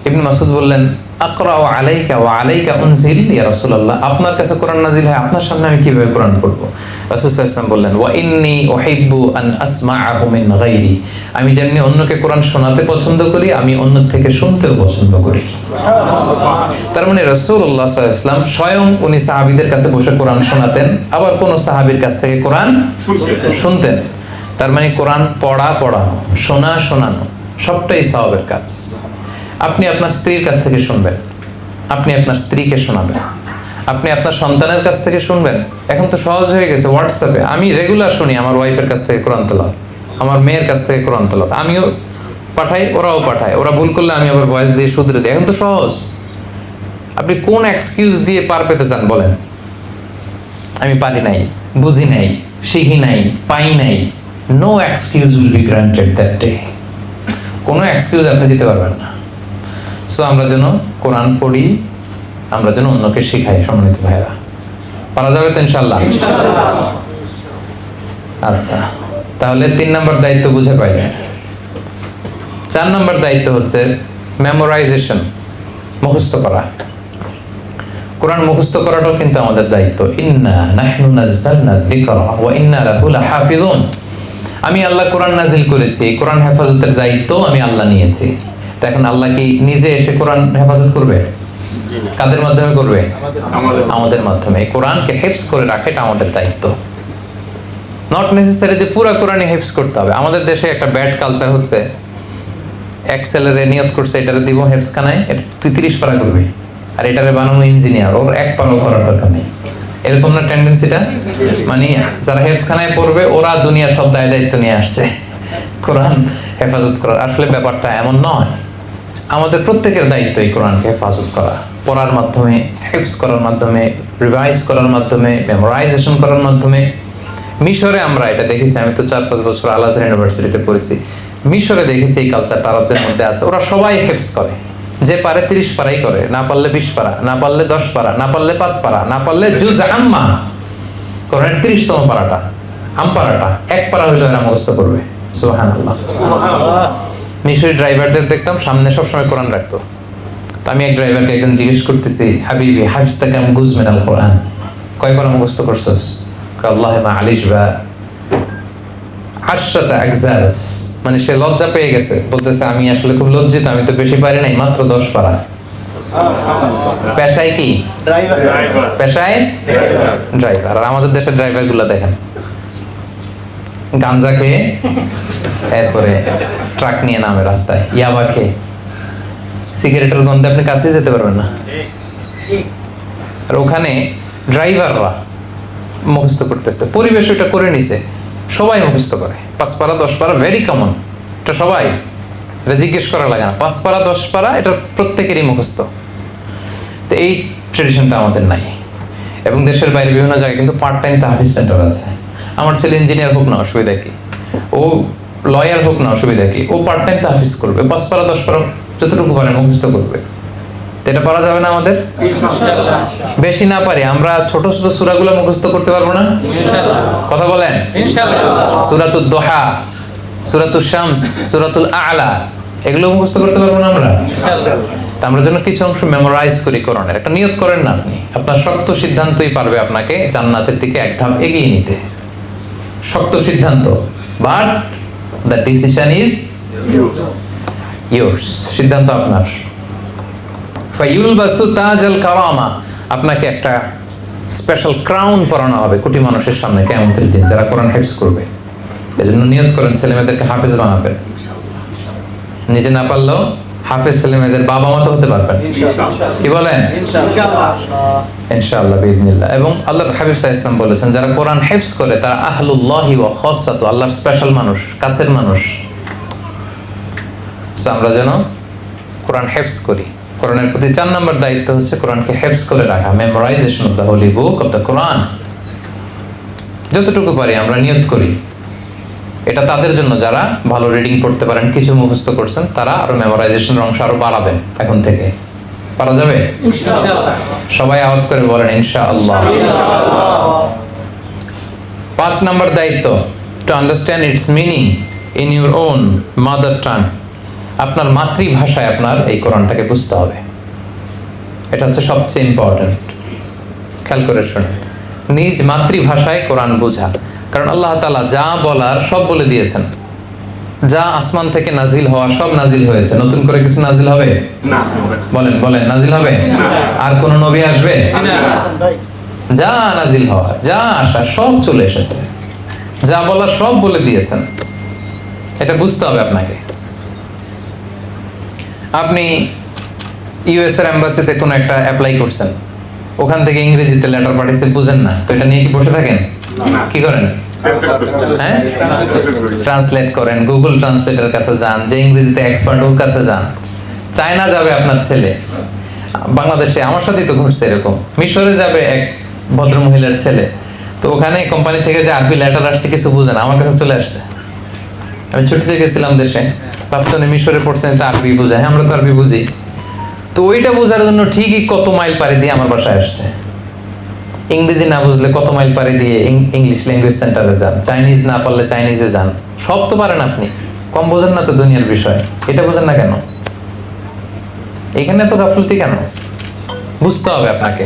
ইবনে মাসউদ বললেন, আকরাউ আলাইকা ওয়া আলাইকা উনজিল ইয়া রাসূলুল্লাহ, আপনার কাছে কোরআন নাজিল হয়, আপনার সামনে আমি কিভাবে কোরআন পড়বো? রাসূল সাল্লাল্লাহু আলাইহি ওয়াসাল্লাম বললেন, ওয়া ইন্নী উহিব্বু আন আসমাআহু মিন গায়রি, আমি যেমনি অন্যকে কোরআন শোনাতে পছন্দ করি, আমি অন্য থেকে শুনতেও পছন্দ করি। তার মানে রাসূলুল্লাহ সাল্লাল্লাহু আলাইহি ওয়াসাল্লাম স্বয়ং উনি সাহাবীদের কাছে বসে কোরআন শোনাতেন, আবার কোন সাহাবীর কাছ থেকে কোরআন শুনতেন। তার মানে কোরআন পড়া, পড়ানো, শোনা, শোনানো সবটাই সওয়াবের কাজ। আপনি আপনার স্ত্রীর কাছ থেকে শুনবেন, আপনি আপনার স্ত্রীকে শোনাবেন, আপনি আপনার সন্তানের কাছ থেকে শুনবেন। এখন তো সহজ হয়ে গেছে, হোয়াটসঅ্যাপে আমি রেগুলার শুনি আমার ওয়াইফের কাছ থেকে কোরআন তেলাওয়াত, আমার মেয়ের কাছ থেকে কোরআন তেলাওয়াত, আমিও পাঠাই, ওরাও পাঠায়, ওরা ভুল করলে আমি আবার ভয়েস দিয়ে শুধরে দিই। এখন তো সহজ। আপনি কোন এক্সকিউজ দিয়ে পার পেতে চান বলেন? আমি পারি নাই, বুঝি নাই, শিখি নাই, পাই নাই, no excuse will be granted that day. কোনো এক্সকিউজ আপনি দিতে পারবেন না। সো আমরা যেন কোরআন পড়ি, আমরা যেন অন্যকে শিখাই। সম্মানিত ভাইরা, পারা যাবে তো ইনশাআল্লাহ? আচ্ছা, তাহলে 3 নম্বর দায়িত্ব বুঝে পাইলে। 4 নম্বর দায়িত্ব হচ্ছে মেমোরাইজেশন, মুখস্থ করা। কোরআন মুখস্থ করাটাও কিন্তু আমাদের দায়িত্ব। ইন্না নাহনু নাযালনা যিকরা ওয়া ইন্না লাহু লাহাফিজুন, আমি আল্লাহ কোরআন নাজিল করেছি, এই কোরআন হেফাজতের দায়িত্ব আমি আল্লাহ নিয়েছি। তো এখন আল্লাহ কি নিজে এসে কোরআন হেফাজত করবে? কাদের মাধ্যমে করবে? আমাদের মাধ্যমে। কোরআনকে হেফজ করে রাখা এটা আমাদের দায়িত্ব। নট নেসেসারি যে পুরো কোরআনই হেফজ করতে হবে। আমাদের দেশে একটা ব্যাড কালচার হচ্ছে, এক ছেলেরে নিয়ত করছে এটারে দিব হেফজখানায়, তুই 30 পারা করবি, আর এটারে বানানো ইঞ্জিনিয়ার, ওর 1 পারাও করার দরকার নেই। এরকম না টেন্ডেন্সিটা? মানে যারা হেফজখানায় পড়বে ওরা দুনিয়ার সব দায়িত্ব নিয়ে আসছে কোরআন হেফাজত করার। আসলে ব্যাপারটা এমন নয়। আমাদের প্রত্যেকের দায়িত্ব এই কোরআনকে হেফাজত করা, পড়ার মাধ্যমে, হেফজ করার মাধ্যমে, রিভাইজ করার মাধ্যমে, মেমোরাইজেশন করার মাধ্যমে। মিশরে আমরা এটা দেখেছি, আমি তো 4-5 বছর আল আজহার ইউনিভার্সিটিতে পড়েছি। মিশরে দেখেছি এই কালচারটা আরবদের মধ্যে আছে। ওরা সবাই হেফজ করে, যে পারে 30 পারাই করে, না পারলে 20 পারা, না পারলে 10 পারা, না পারলে 5 পারা, না পারলে জুজ আম্মা কোরআনের 30তম পারাটা, আমপারাটা 1 পারা হইলেও এরা মুখস্থ করবে। সুবহানাল্লাহ। মিশরি ড্রাইভারদের দেখতাম সামনে সবসময় কোরআন রাখতো। তো আমি এক ড্রাইভারকে একদিন জিজ্ঞেস করতেছি, হাবিবি হাফিজতা কাম গুজ মিনাল কোরআন, কয় পারা মুখস্থ করছস? আল্লাহ মা আলিশ বা 10 আজজাস, মানে সে লজ্জা পেয়ে গেছে, বলতেছে আমি আসলে খুব লজ্জিত, আমি তো বেশি পারি নাই, মাত্র 10 পারা। পেশায় কি? পেশায় ড্রাইভার। আর আমাদের দেশের ড্রাইভার গুলা দেখেন, গাঞ্জা খেয়ে এরপরে ট্রাক নিয়ে নামে রাস্তায়, ইয়াবা খেয়ে, সিগারেটের গন্ধে আপনি কাছেই যেতে পারবেন না। আর ওখানে ড্রাইভাররা মুখস্থ করতেছে, পরিবেশ ওটা করে নিছে, সবাই মুখস্থ করে। 5 পারা 10 পারা ভেরি কমন, এটা সবাই, এটা জিজ্ঞেস করা লাগে না। 5 পারা 10 পারা এটা প্রত্যেকেরই মুখস্থ। তো এই ট্রেডিশনটা আমাদের নাই। এবং দেশের বাইরে বিভিন্ন জায়গায় কিন্তু পার্ট টাইম তাহফিজ সেন্টার আছে। আমার ছেলে ইঞ্জিনিয়ার হোক না, অসুবিধা কি? ও লয়ার হোক না, অসুবিধা কি? ও পার্ট টাইম তাহফিজ করবে, 5 পারা 10 পারা যতটুকু পারে মুখস্থ করবে। তো এটা পারা যাবে না আমাদের? বেশি না পারি আমরা ছোট ছোট সূরাগুলো মুখস্থ করতে পারবো না? কথা বলেন। সূরাতুদ দুহা, সূরাতুশ শামস, সূরাতুল আ'লা, এগুলো মুখস্থ করতে পারবো না আমরা? তা আমরা যেন কিছু অংশ মেমোরাইজ করি কোরআনের। একটা নিয়ত করেন না আপনি, আপনার শক্ত সিদ্ধান্তই পারবে আপনাকে জান্নাতের দিকে এক ধাপ এগিয়ে নিতে। শক্ত সিদ্ধান্ত, but the decision is yours. সিদ্ধান্ত আপনার। ফায়ুলবাসু তাজাল কারামা, আপনাকে একটা স্পেশাল ক্রাউন পরানো হবে কোটি মানুষের সামনে কিয়ামতের দিন যারা কোরআন হিফজ করবে। এজন্য নিয়ত করেন ছেলেমেয়েদেরকে হাফেজ বানাবেন। নিজে না পারলেও হাফেজ ছেলেমেয়েদের বাবা মা তো হতে পারবেন, কি বলেন? ইনশাআল্লাহ বিইذنিল্লাহ। এবং আল্লাহর হাবিব সাল্লাল্লাহু আলাইহি ওয়াসাল্লাম বলেছেন যারা কোরআন হিফজ করে তারা আহলুল্লাহি ওয়া খাসাতু, আল্লাহর স্পেশাল মানুষ, কাছের মানুষ। আমরা যেন কোরআন হিফজ করি। কোরআনের প্রতি 4 নম্বর দায়িত্ব হচ্ছে কোরআনকে হিফজ করে রাখা, memorisation of the holy book of the Quran. যতটুকু পারি আমরা নিয়ত করি। এটা তাদের জন্য যারা ভালো রিডিং পড়তে পারেন, কিছু মুখস্থ করছেন, তারা আরো মেমোরাইজেশনের অংশ আরো বাড়াবেন। এখন থেকে পারা যাবে ইনশাআল্লাহ। সবাই আওয়াজ করে বলেন ইনশাআল্লাহ। 5 নম্বর দায়িত্ব, to understand its meaning in your own mother tongue. আপনার মাতৃভাষায় আপনার এই কোরআনটাকে বুঝতে হবে। এটা হচ্ছে সবচেয়ে ইম্পর্টেন্ট। খেয়াল করে শুনুন, নিজ মাতৃভাষায় কোরআন বোঝা। কারণ আল্লাহ তাআলা যা বলার সব বলে দিয়েছেন। যা আসমান থেকে নাজিল হওয়া সব নাজিল হয়েছে। নতুন করে কিছু নাজিল হবে না? বলেন বলেন, নাজিল হবে? আর কোন নবী আসবে? যা নাজিল হওয়া, যা আসা সব চলে এসেছে। যা বলার সব বলে দিয়েছেন। এটা বুঝতে হবে আপনাকে। আপনি ইউএস এর এম্বাসিতে কোনো একটা অ্যাপ্লাই করছেন, ওখান থেকে ইংরেজিতে লেটার পাঠিয়েছে, বুঝেন না, তো এটা নিয়ে কি বসে থাকেন? কি করেন? হ্যাঁ, ট্রান্সলেট করেন, গুগল ট্রান্সলেটরের কাছে যান, যে ইংরেজিতে এক্সপার্ট ওর কাছে যান। চায়না যাবে আপনার ছেলে, বাংলাদেশে আমার সাথেই তো ঘটছে এরকম। মিশরে যাবে এক ভদ্র মহিলার ছেলে, তো ওখানে কোম্পানি থেকে যে আরবি লেটার আসছে কিছু বুঝে না, আমার কাছে চলে আসছে। আমি ছুটিতে গেছিলাম দেশে, ভাবছেন মিশরে পড়ছেন তো আরবি বুঝে, হ্যাঁ আমরা তো আরবি বুঝি। তো ওইটা বোঝার জন্য ঠিকই কত মাইল পাড়ি দিয়ে আমার বাসায় আসছে। ইংরেজি না বুঝলে কত মাইল পাড়ি দিয়ে ইংলিশ ল্যাঙ্গুয়েজ সেন্টারে যান, চাইনিজ না পারলে চাইনিজে যান। সব তো পারেন আপনি, কম বোঝেন না তো দুনিয়ার বিষয়। এটা বোঝেন না কেন? এখানে তো গাফলতি কেন? বুঝতে হবে আপনাকে।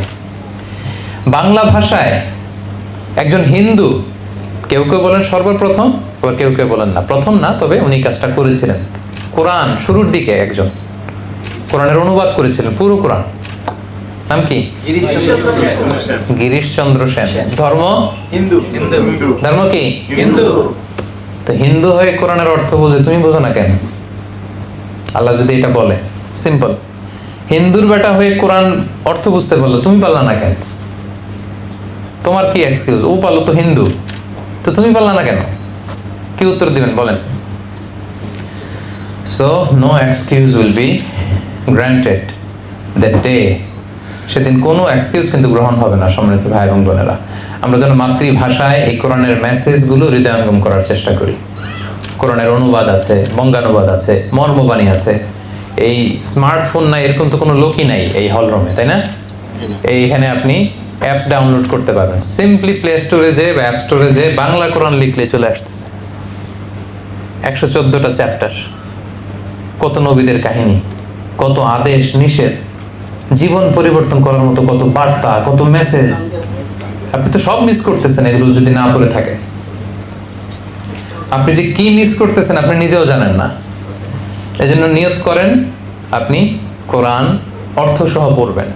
বাংলা ভাষায় একজন হিন্দু, কেউ কেউ বলেন সর্বপ্রথম, আবার কেউ কেউ বলেন না প্রথম না, তবে উনি কাজটা করেছিলেন। কোরআন শুরুর দিকে একজন কোরআনের অনুবাদ করেছিলেন, পুরো কোরআন। নাম কি? গিরিশচন্দ্র সেন। ধর্ম হিন্দু। ধর্ম কি? হিন্দু। তো হিন্দু হয়ে কোরআনের অর্থ বুঝে তুমি বোঝো না কেন? আল্লাহ যদি এটা বলে, সিম্পল। হিন্দুর বেটা হয়ে কোরআন অর্থ বুঝতে পারলো, তুমি পারলা না কেন? তোমার কি এক্সকিউজ? ও পারলো তো হিন্দু, তো তুমি পারলা না কেন? কি উত্তর দিবেন বলেন? So no excuse will be granted that day. সেদিন কোনো এক্সকিউজ কিন্তু গ্রহণ হবে না। সম্মানিত ভাই এবং বোনেরা, আমরা যেন মাতৃভাষায় এই কোরআনের মেসেজগুলো হৃদয়ঙ্গম করার চেষ্টা করি। কোরআনের অনুবাদ আছে, বঙ্গানুবাদ আছে, মর্মবাণী আছে। এই স্মার্টফোন নাই এরকম তো কোনো লোকই নাই এই হলরুমে, তাই না? এইখানে আপনি অ্যাপস ডাউনলোড করতে পারবেন। সিম্পলি প্লে স্টোরে যে বা অ্যাপ স্টোরে যে বাংলা কোরআন লিখলে চলে আসতেছে। 114টা চ্যাপ্টার, কত নবীদের কাহিনী, কত আদেশ নিষেধ, জীবন পরিবর্তন করার মতো কত বার্তা, কত মেসেজ। আপনি তো সব মিস করতেছেন এগুলো যদি না পড়ে থাকে। আপনি যে কি মিস করতেছেন আপনি নিজেও জানেন না। এজন্য নিয়ত করেন আপনি কোরআন অর্থ সহ পড়বেন,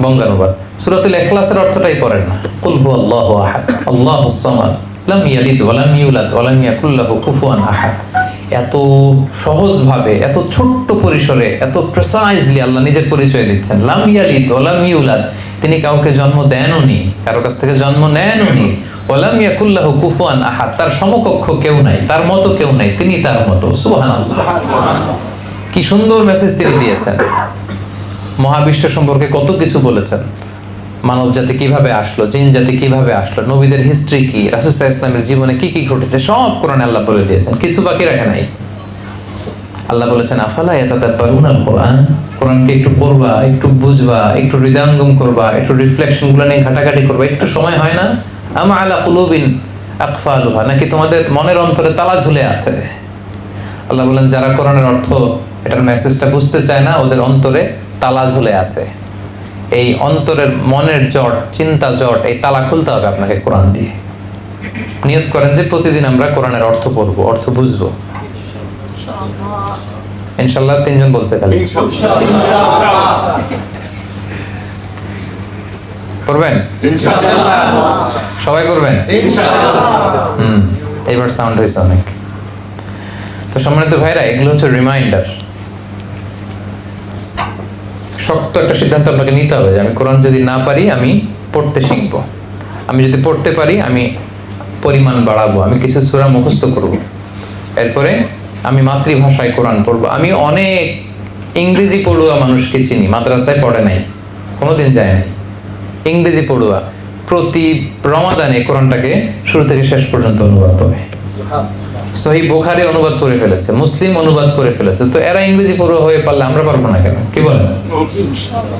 বঙ্গানুবাদ। সূরাতুল ইখলাসের অর্থটাই পড়েন না। কুল হুয়াল্লাহু আহাদ, আল্লাহুস সামাদ, লাম ইয়ালিদ ওয়া লাম ইউলাদ ওয়া লাম ইয়াকুল লাহু কুফুয়ান আহাদ। এত সহজভাবে, এত ছোট্ট পরিসরে, এত প্রিসাইজলি আল্লাহ নিজের পরিচয় দিচ্ছেন। লাম ইয়ালিদ ওয়া লাম ইউলাদ, তিনি কাউকে জন্ম দেননি, কারো কাছ থেকে জন্ম নেননি। ওয়া লাম ইয়াকুল লাহু কুফুয়ান আহাদ, তার সমকক্ষ কেউ নাই, তার মতো কেউ নাই, তিনি তার মতো। সুবহানাল্লাহ, কি সুন্দর মেসেজ তিনি দিয়েছেন। মহাবিশ্ব সম্পর্কে কত কিছু বলেছেন। মানব জাতি কিভাবে আসলো, জিন জাতি কিভাবে আসলো, নবীদের হিস্ট্রি কি, রাসূল সাল্লাল্লাহু আলাইহি ওয়াসাল্লামের জীবনে কি কি ঘটেছে, সব কোরআনে আল্লাহ বলে দিয়েছেন, কিছু বাকি রাখে নাই। আল্লাহ বলেছেন আফালা ইয়াতাদাব্বারুনাল কোরআন, কোরআনকে একটু পড়বা, একটু বুঝবা, একটু হৃদয়ঙ্গম করবা, একটু রিফ্লেকশনগুলো নিয়ে ঘাটাঘাটি করবা, একটু সময় হয় না? আম আলা কুলুবিন আকফালুহা, নাকি তোমাদের মনের অন্তরে তালা ঝুলে আছে? আল্লাহ বলেন যারা কোরআনের অর্থ, এটার মেসেজটা বুঝতে চায় না, ওদের অন্তরে তালা ঝুলে আছে। এই অন্তরের মনের জট, চিন্তা জট, এই তালা খুলতে হবে আপনাকে কোরআন দিয়ে। নিয়ত করেন যে প্রতিদিন আমরা কোরআনের অর্থ পড়বো, অর্থ বুঝবো। ইনশাল্লাহ। 3 জন বলছে খালি করবেন, সবাই করবেন। এবার সাউন্ড হয়েছে অনেক। তো সম্মানিত ভাইরা, এগুলো হচ্ছে রিমাইন্ডার। শক্ত একটা সিদ্ধান্ত আপনাকে নিতে হবে যে আমি কোরআন যদি না পারি, আমি পড়তে শিখবো। আমি যদি পড়তে পারি, আমি পরিমাণ বাড়াবো, আমি কিছু সূরা মুখস্থ করব। এরপরে আমি মাতৃভাষায় কোরআন পড়বো। আমি অনেক ইংরেজি পড়ুয়া মানুষকে চিনি, মাদ্রাসায় পড়ে নাই, কোনোদিন যায় নাই, ইংরেজি পড়ুয়া প্রতি রমাদানে কোরআনটাকে শুরু থেকে শেষ পর্যন্ত অনুবাদ করে। সহিহ বুখারী অনুবাদ করে ফেলেছে, মুসলিম অনুবাদ করে ফেলেছে। তো এরা ইংরেজি পড়ুয়া হয়ে পারলে আমরা পারবো না কেন? কি বলেন?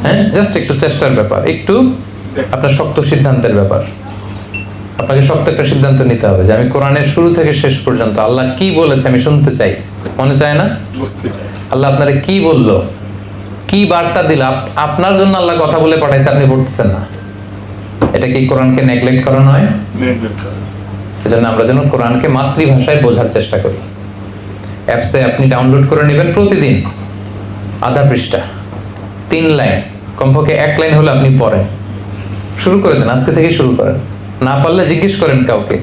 হ্যাঁ, জাস্ট একটু চেষ্টার ব্যাপার, একটু আপনার শক্ত সিদ্ধান্তের ব্যাপার। আপনাকে শক্ত একটা সিদ্ধান্ত নিতে হবে যে আমি কোরআনের শুরু থেকে শেষ পর্যন্ত আল্লাহ কি বলেছে আমি শুনতে চাই। মনে চায় না? আল্লাহ আপনারে কি বললো, কি বার্তা দিল, আপনার জন্য আল্লাহ কথা বলে পাঠাইছে, আপনি পড়তেছেন না। এটা কি কোরআনকে নেগলেক্ট করা নয়? সেজন্য আমরা যেন কোরআনকে মাতৃভাষায় বোঝার চেষ্টা করি। অ্যাপসে আপনি ডাউনলোড করে নেবেন, প্রতিদিন আধা পৃষ্ঠা, 3 লাইন, কমপক্ষে 1 লাইন হলে আপনি পড়েন, শুরু করে দেন, আজকে থেকে শুরু করেন। না পারলে জিজ্ঞেস করেন কাউকে।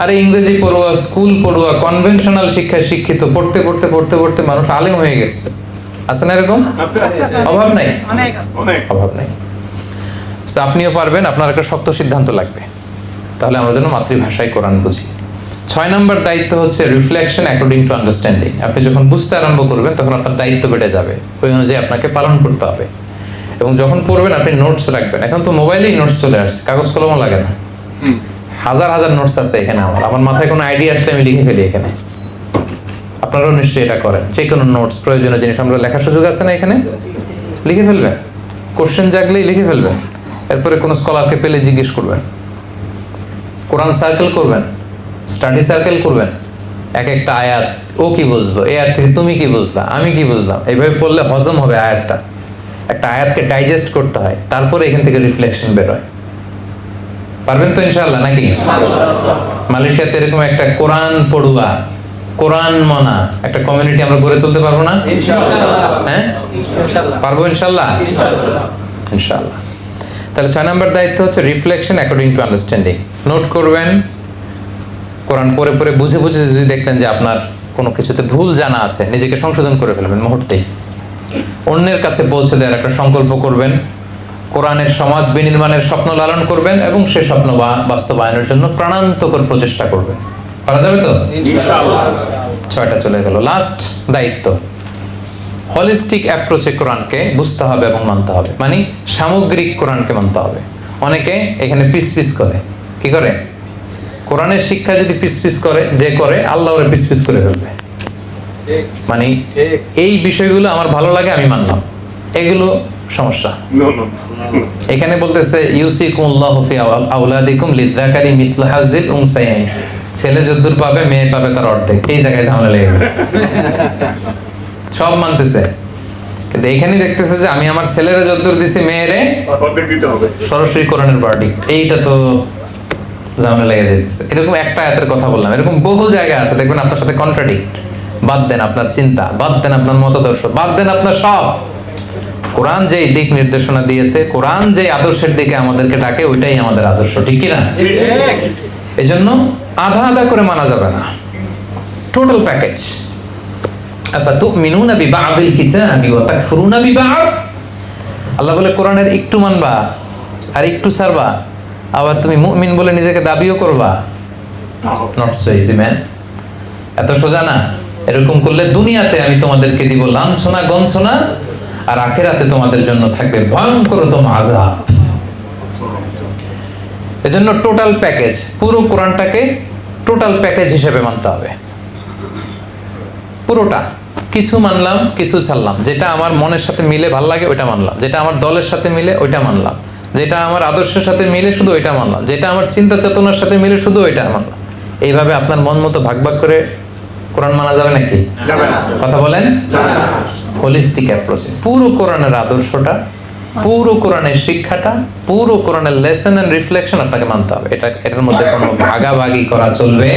আরে ইংরেজি পড়ুয়া, স্কুল পড়ুয়া, কনভেনশনাল শিক্ষায় শিক্ষিত, পড়তে পড়তে পড়তে পড়তে মানুষ আলেম হয়ে গেছে। আছে না এরকম? অভাব নাই, অভাব নাই। আপনিও পারবেন, আপনার একটা শক্ত সিদ্ধান্ত লাগবে। তাহলে আমরা যেন মাতৃভাষায় কোরআন বুঝি। 6 নম্বর দায়িত্ব হচ্ছে রিফ্লেকশন অ্যাকর্ডিং টু আন্ডারস্ট্যান্ডিং। আপনি যখন বুঝতে আরম্ভ করবেন, তখন আপনার দায়িত্ব বেড়ে যাবে, ওই অনুযায়ী আপনাকে পালন করতে হবে। এবং যখন পড়বেন, আপনি নোটস রাখবেন। এখন তো মোবাইলেই নোটস চলে আসছে, কাগজ কলমও লাগে না। হাজার হাজার নোটস আছে এখানে। আমার মাথায় কোনো আইডিয়া আসলে আমি লিখে ফেলি এখানে। আপনারাও নিশ্চয়ই এটা করেন। যে কোনো নোটস, প্রয়োজনীয় জিনিস আমরা লেখার সুযোগ আছে না এখানে, লিখে ফেলবেন। কোশ্চেন জাগলেই লিখে ফেলবেন। এরপরে কোনো স্কলারকে পেলে জিজ্ঞেস করবেন। কোরআন সার্কেল করবেন, স্টাডি সার্কেল করবেন। এক একটা আয়াত, ও কি বুঝলো, এই আয়াত থেকে তুমি কি বুঝলা, আমি কি বুঝলাম, এইভাবে পড়লে হজম হবে আয়াতটা। একটা আয়াতকে ডাইজেস্ট করতে হয়, তারপরে এখান থেকে রিফ্লেকশন বেরোয়। পারবেন তো ইনশাআল্লাহ নাকি? মালয়েশিয়াতে এরকম একটা কোরআন পড়ুয়া, কোরআন মনা একটা কমিউনিটি আমরা গড়ে তুলতে পারবো না? হ্যাঁ, পারবো ইনশাআল্লাহ। ইনশাআল্লাহ। তাহলে 6 নম্বর দায়িত্ব হচ্ছে reflection according to understanding. Note করবেন, কোরআন পড়ে পড়ে বুঝে বুঝে যদি দেখলেন যে আপনার কোনো কিছুতে ভুল জানা আছে, নিজেকে সংশোধন করে ফেলবেন মুহূর্তেই। অন্যের কাছে পৌঁছে দেওয়ার একটা সংকল্প করবেন। কোরআনের সমাজ বিনির্মাণের স্বপ্ন লালন করবেন এবং সে স্বপ্ন বাস্তবায়নের জন্য প্রাণান্তকর প্রচেষ্টা করবেন। পারা যাবে তো ইনশাআল্লাহ। 6টা চলে গেল। লাস্ট দায়িত্ব, হলিস্টিক অ্যাপ্রোচে কোরআনকে বুঝতে হবে এবং মানতে হবে। মানে সামগ্রিক কোরআনকে মানতে হবে। অনেকে এখানে পিস পিস করে। কি করে? কোরআনের শিক্ষা যদি পিস পিস করে, যে করে আল্লাহ ওরে পিস পিস করে ফেলবে। মানে এই বিষয়গুলো আমার ভালো লাগে, আমি মানলাম, এগুলো সমস্যা। এখানে বলতেছে ইউসিকুমুল্লাহু ফি আওলাদিকুম লিযাকারি মিসলু হাযিল উনসায়াইন। ছেলে যদ্দুর পাবে, মেয়ে পাবে তার অর্ধেক। এই জায়গায় ঝামেলা লেগে গেছে। সব মানতেছে, কিন্তু এখানে দেখতেছে যে আমি আমার ছেলেরা যদ্দুর দিছি, মেয়েরে অর্ধেক দিতে হবে। সরাসরি কোরআনের ভার্ডিক্ট। এইটা তো ঝামেলা লেগে যাইতেছে। এরকম একটা আয়াতের কথা বললাম, এরকম বহু জায়গা আছে দেখবেন আপনার সাথে কন্ট্রাডিক্ট। বাদ দেন আপনার চিন্তা, বাদ দেন আপনার মতাদর্শ, বাদ দেন আপনার সব। কোরআন যেই দিক নির্দেশনা দিয়েছে, কোরআন যেই আদর্শের দিকে আমাদেরকে ডাকে, ওইটাই আমাদের আদর্শ। ঠিক কি না? এই জন্য আধা আধা করে মানা যাবে না, টোটাল প্যাকেজ। আফাতুমিনুনা বিবা'দিল কিতাবি ওয়া তাকফুরুনা বিবা'দ। আল্লাহ বলে কোরআনের একটু মানবা আর একটু ছাড়বা, আবার তুমি মুমিন বলে নিজেকে দাবিও করবা। Not so easy man. এত সোজা না। এরকম করলে দুনিয়াতে আমি তোমাদেরকে দিব লাঞ্ছনা গঞ্ছনা, আর আখিরাতে তোমাদের জন্য থাকবে ভয়ঙ্করতম আযাব। এজন্য টোটাল প্যাকেজ, পুরো কোরআনটাকে টোটাল প্যাকেজ হিসেবে মানতে হবে, পুরোটা। কিছু মানলাম, কিছু ছাড়লাম। যেটা আমার মনের সাথে মিলে ভাল লাগে ওইটা মানলাম, যেটা আমার দলের সাথে মিলে ওইটা মানলাম, যেটা আমার আদর্শের সাথে মিলে শুধু ওইটা মানলাম, যেটা আমার চিন্তা চেতনার সাথে মিলে শুধু ওইটা মানলাম। এইভাবে আপনার মন মতো ভাগ ভাগ করে কোরআন মানা যাবে নাকি? কথা বলেন। হোলিস্টিক অ্যাপ্রোচে পুরো কোরআনের আদর্শটা, পুরো কোরআনের শিক্ষাটা, পুরো কোরআনের লেসন এন্ড রিফ্লেকশন আপনাকে মানতে হবে। এটার মধ্যে কোনো ভাগাভাগি করা চলবে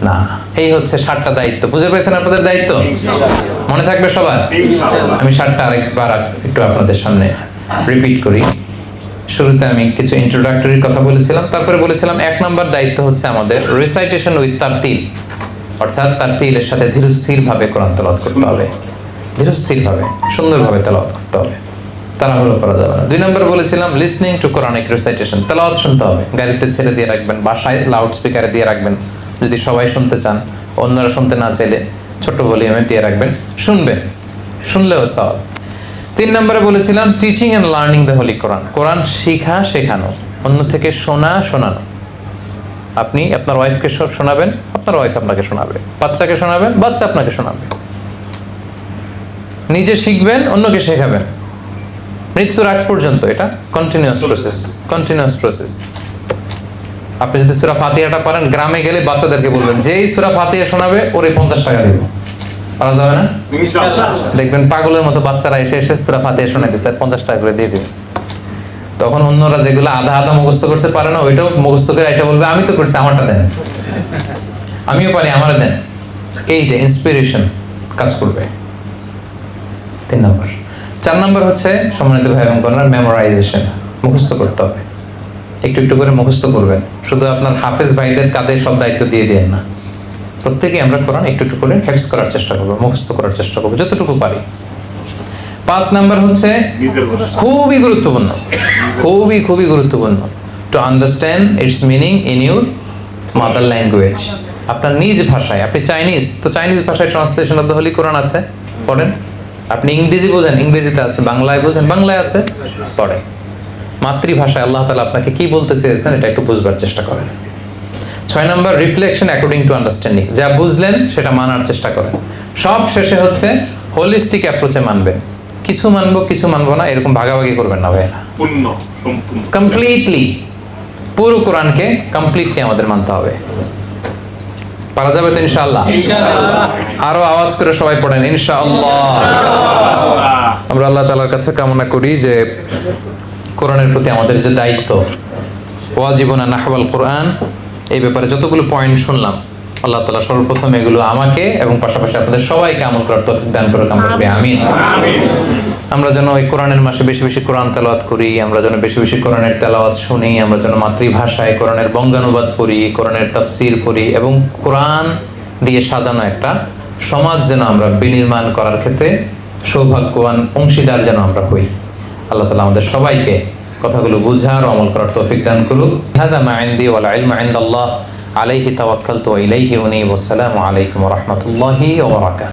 না। এই হচ্ছে 7টা দায়িত্ব। বুঝে পেয়েছেন আপনাদের দায়িত্ব? মনে থাকবে সবার? আমি 7টা আরেকবার একটু আপনাদের সামনে রিপিট করি। শুরুতে আমি কিছু ইন্ট্রোডাক্টরির কথা বলেছিলাম, তারপরে বলেছিলাম 1 নম্বর দায়িত্ব হচ্ছে আমাদের রিসাইটেশন উইথ তারতিল, অর্থাৎ তারতিলের সাথে ধীরস্থিরভাবে কোরআন তেলাওয়াত করতে হবে। ধীরস্থিরভাবে সুন্দরভাবে তেলাওয়াত করতে হবে, তাড়াহুড়ো করা যাবে না। 2 নম্বর বলেছিলাম লিসনিং টু কোরআনিক রিসাইটেশন, তেলাওয়াত শুনতে হবে। গাড়িতে ছেড়ে দিয়ে রাখবেন, বাসায় লাউড স্পিকারে দিয়ে রাখবেন, যদি সবাই শুনতে চান, অন্যরা শুনতে না চাইলে ছোট ভলিউমে দিয়ে রাখবেন, শুনবেন, শুনলেও সওয়াব। 3 নম্বরে বলেছিলাম teaching and learning the holy Quran, Quran শিখা, শেখানো, অন্য থেকে শোনানো। আপনি আপনার ওয়াইফকে শোনাবেন, আপনার ওয়াইফ আপনাকে শোনাবে, বাচ্চাকে শোনাবেন, বাচ্চা আপনাকে শোনাবে। নিজে শিখবেন, অন্যকে শেখাবেন, মৃত্যুর আগ পর্যন্ত। এটা কন্টিনিউয়াস প্রসেস। আপনি যদি সূরা ফাতিহাটা পারেন, গ্রামে গেলে বাচ্চাদেরকে বলবেন যেই সূরা ফাতিহা শোনাবে ওরে 50 টাকা দিব। পারা যাবে না? দেখবেন পাগলের মতো বাচ্চারা এসে সূরা ফাতিহা শোনাইতেছে, 50 টাকা করে দিয়ে দিবে। তখন অন্যরা যেগুলো আধা মুখস্থ করতে পারে না, ওইটাও মুখস্থ করে এসে বলবে আমি তো করছি, আমারটা দেন, আমিও পারি, আমারে দেন। এই যে ইন্সপিরেশন কাজ করবে। 3 নম্বর। 4 নম্বর হচ্ছে সম্মানিত ভাই এবং বোনেরা মেমোরাইজেশন, মুখস্থ করতে হবে। একটু একটু করে মুখস্থ করবেন। শুধু আপনার হাফেজ ভাইদের কাঁধে সব দায়িত্ব দিয়ে দেন না। প্রত্যেকে আমরা কোরআন একটু একটু করে হেফজ করার চেষ্টা করবো, মুখস্থ করার চেষ্টা করবো যতটুকু পারি। 5 নম্বর হচ্ছে খুবই গুরুত্বপূর্ণ, to understand its meaning in your mother language, আপনার নিজ ভাষায়। আপনি চাইনিজ, তো চাইনিজ ভাষায় ট্রান্সলেশন অফ দ্য হোলি কোরআন আছে, পড়েন। আপনি ইংরেজি বোঝেন, ইংরেজিতে আছে। বাংলায় বোঝেন, বাংলায় আছে, পড়ে। মাতৃভাষায় আল্লাহ তাআলা আপনাকে কি বলতে চেয়েছেন এটা একটু বুঝবার চেষ্টা করেন। 6 নম্বর রিফ্লেকশন অ্যাকর্ডিং টু আন্ডারস্ট্যান্ডিং, যা বুঝলেন সেটা মানার চেষ্টা করেন। সব শেষে হচ্ছে হোলিস্টিক অ্যাপ্রোচে মানবেন। কিছু মানবো, কিছু মানবো না, এরকম ভাগাভাগি করবেন না ভাইয়া। কমপ্লিটলি পুরো কোরআনকে কমপ্লিটলি আমাদের মানতে হবে। পারা যাবে তো ইনশাআল্লাহ? আরো আওয়াজ করে সবাই পড়েন ইনশাআল্লাহ। আমরা আল্লাহ তাআলার কাছে কামনা করি যে কোরআনের প্রতি আমাদের যে দায়িত্ব, ওয়াজিবুনা নাহওয়াল কোরআন, এই ব্যাপারে যতগুলো পয়েন্ট শুনলাম, আল্লাহ তাআলা সর্বপ্রথম এগুলো আমাকে এবং পাশাপাশি আপনাদের সবাইকে আমল করার তৌফিক দান করুক, আমরা বলি আমিন। আমরা যেন ওই কোরআনের মাসে বেশি বেশি কোরআন তেলাওয়াত করি, আমরা যেন বেশি বেশি কোরআনের তেলাওয়াত শুনি, আমরা যেন মাতৃভাষায় কোরআনের বঙ্গানুবাদ পড়ি, কোরআনের তাফসীর পড়ি, এবং কোরআন দিয়ে সাজানো একটা সমাজ যেন আমরা বিনির্মাণ করার ক্ষেত্রে সৌভাগ্যবান অংশীদার যেন আমরা হই। আল্লাহ তাআলা আমাদের সবাইকে কথাগুলো বুঝার ও আমল করার তৌফিক দান করুক। হাদা মা ইনদি ওয়াল ইলমু ইনদাল্লাহ, আলাইহি তাওয়াক্কালতু ওয়া ইলাইহি উনীব। আসসালামু আলাইকুম ওয়া রাহমাতুল্লাহি ওয়া বারাকাতুহু।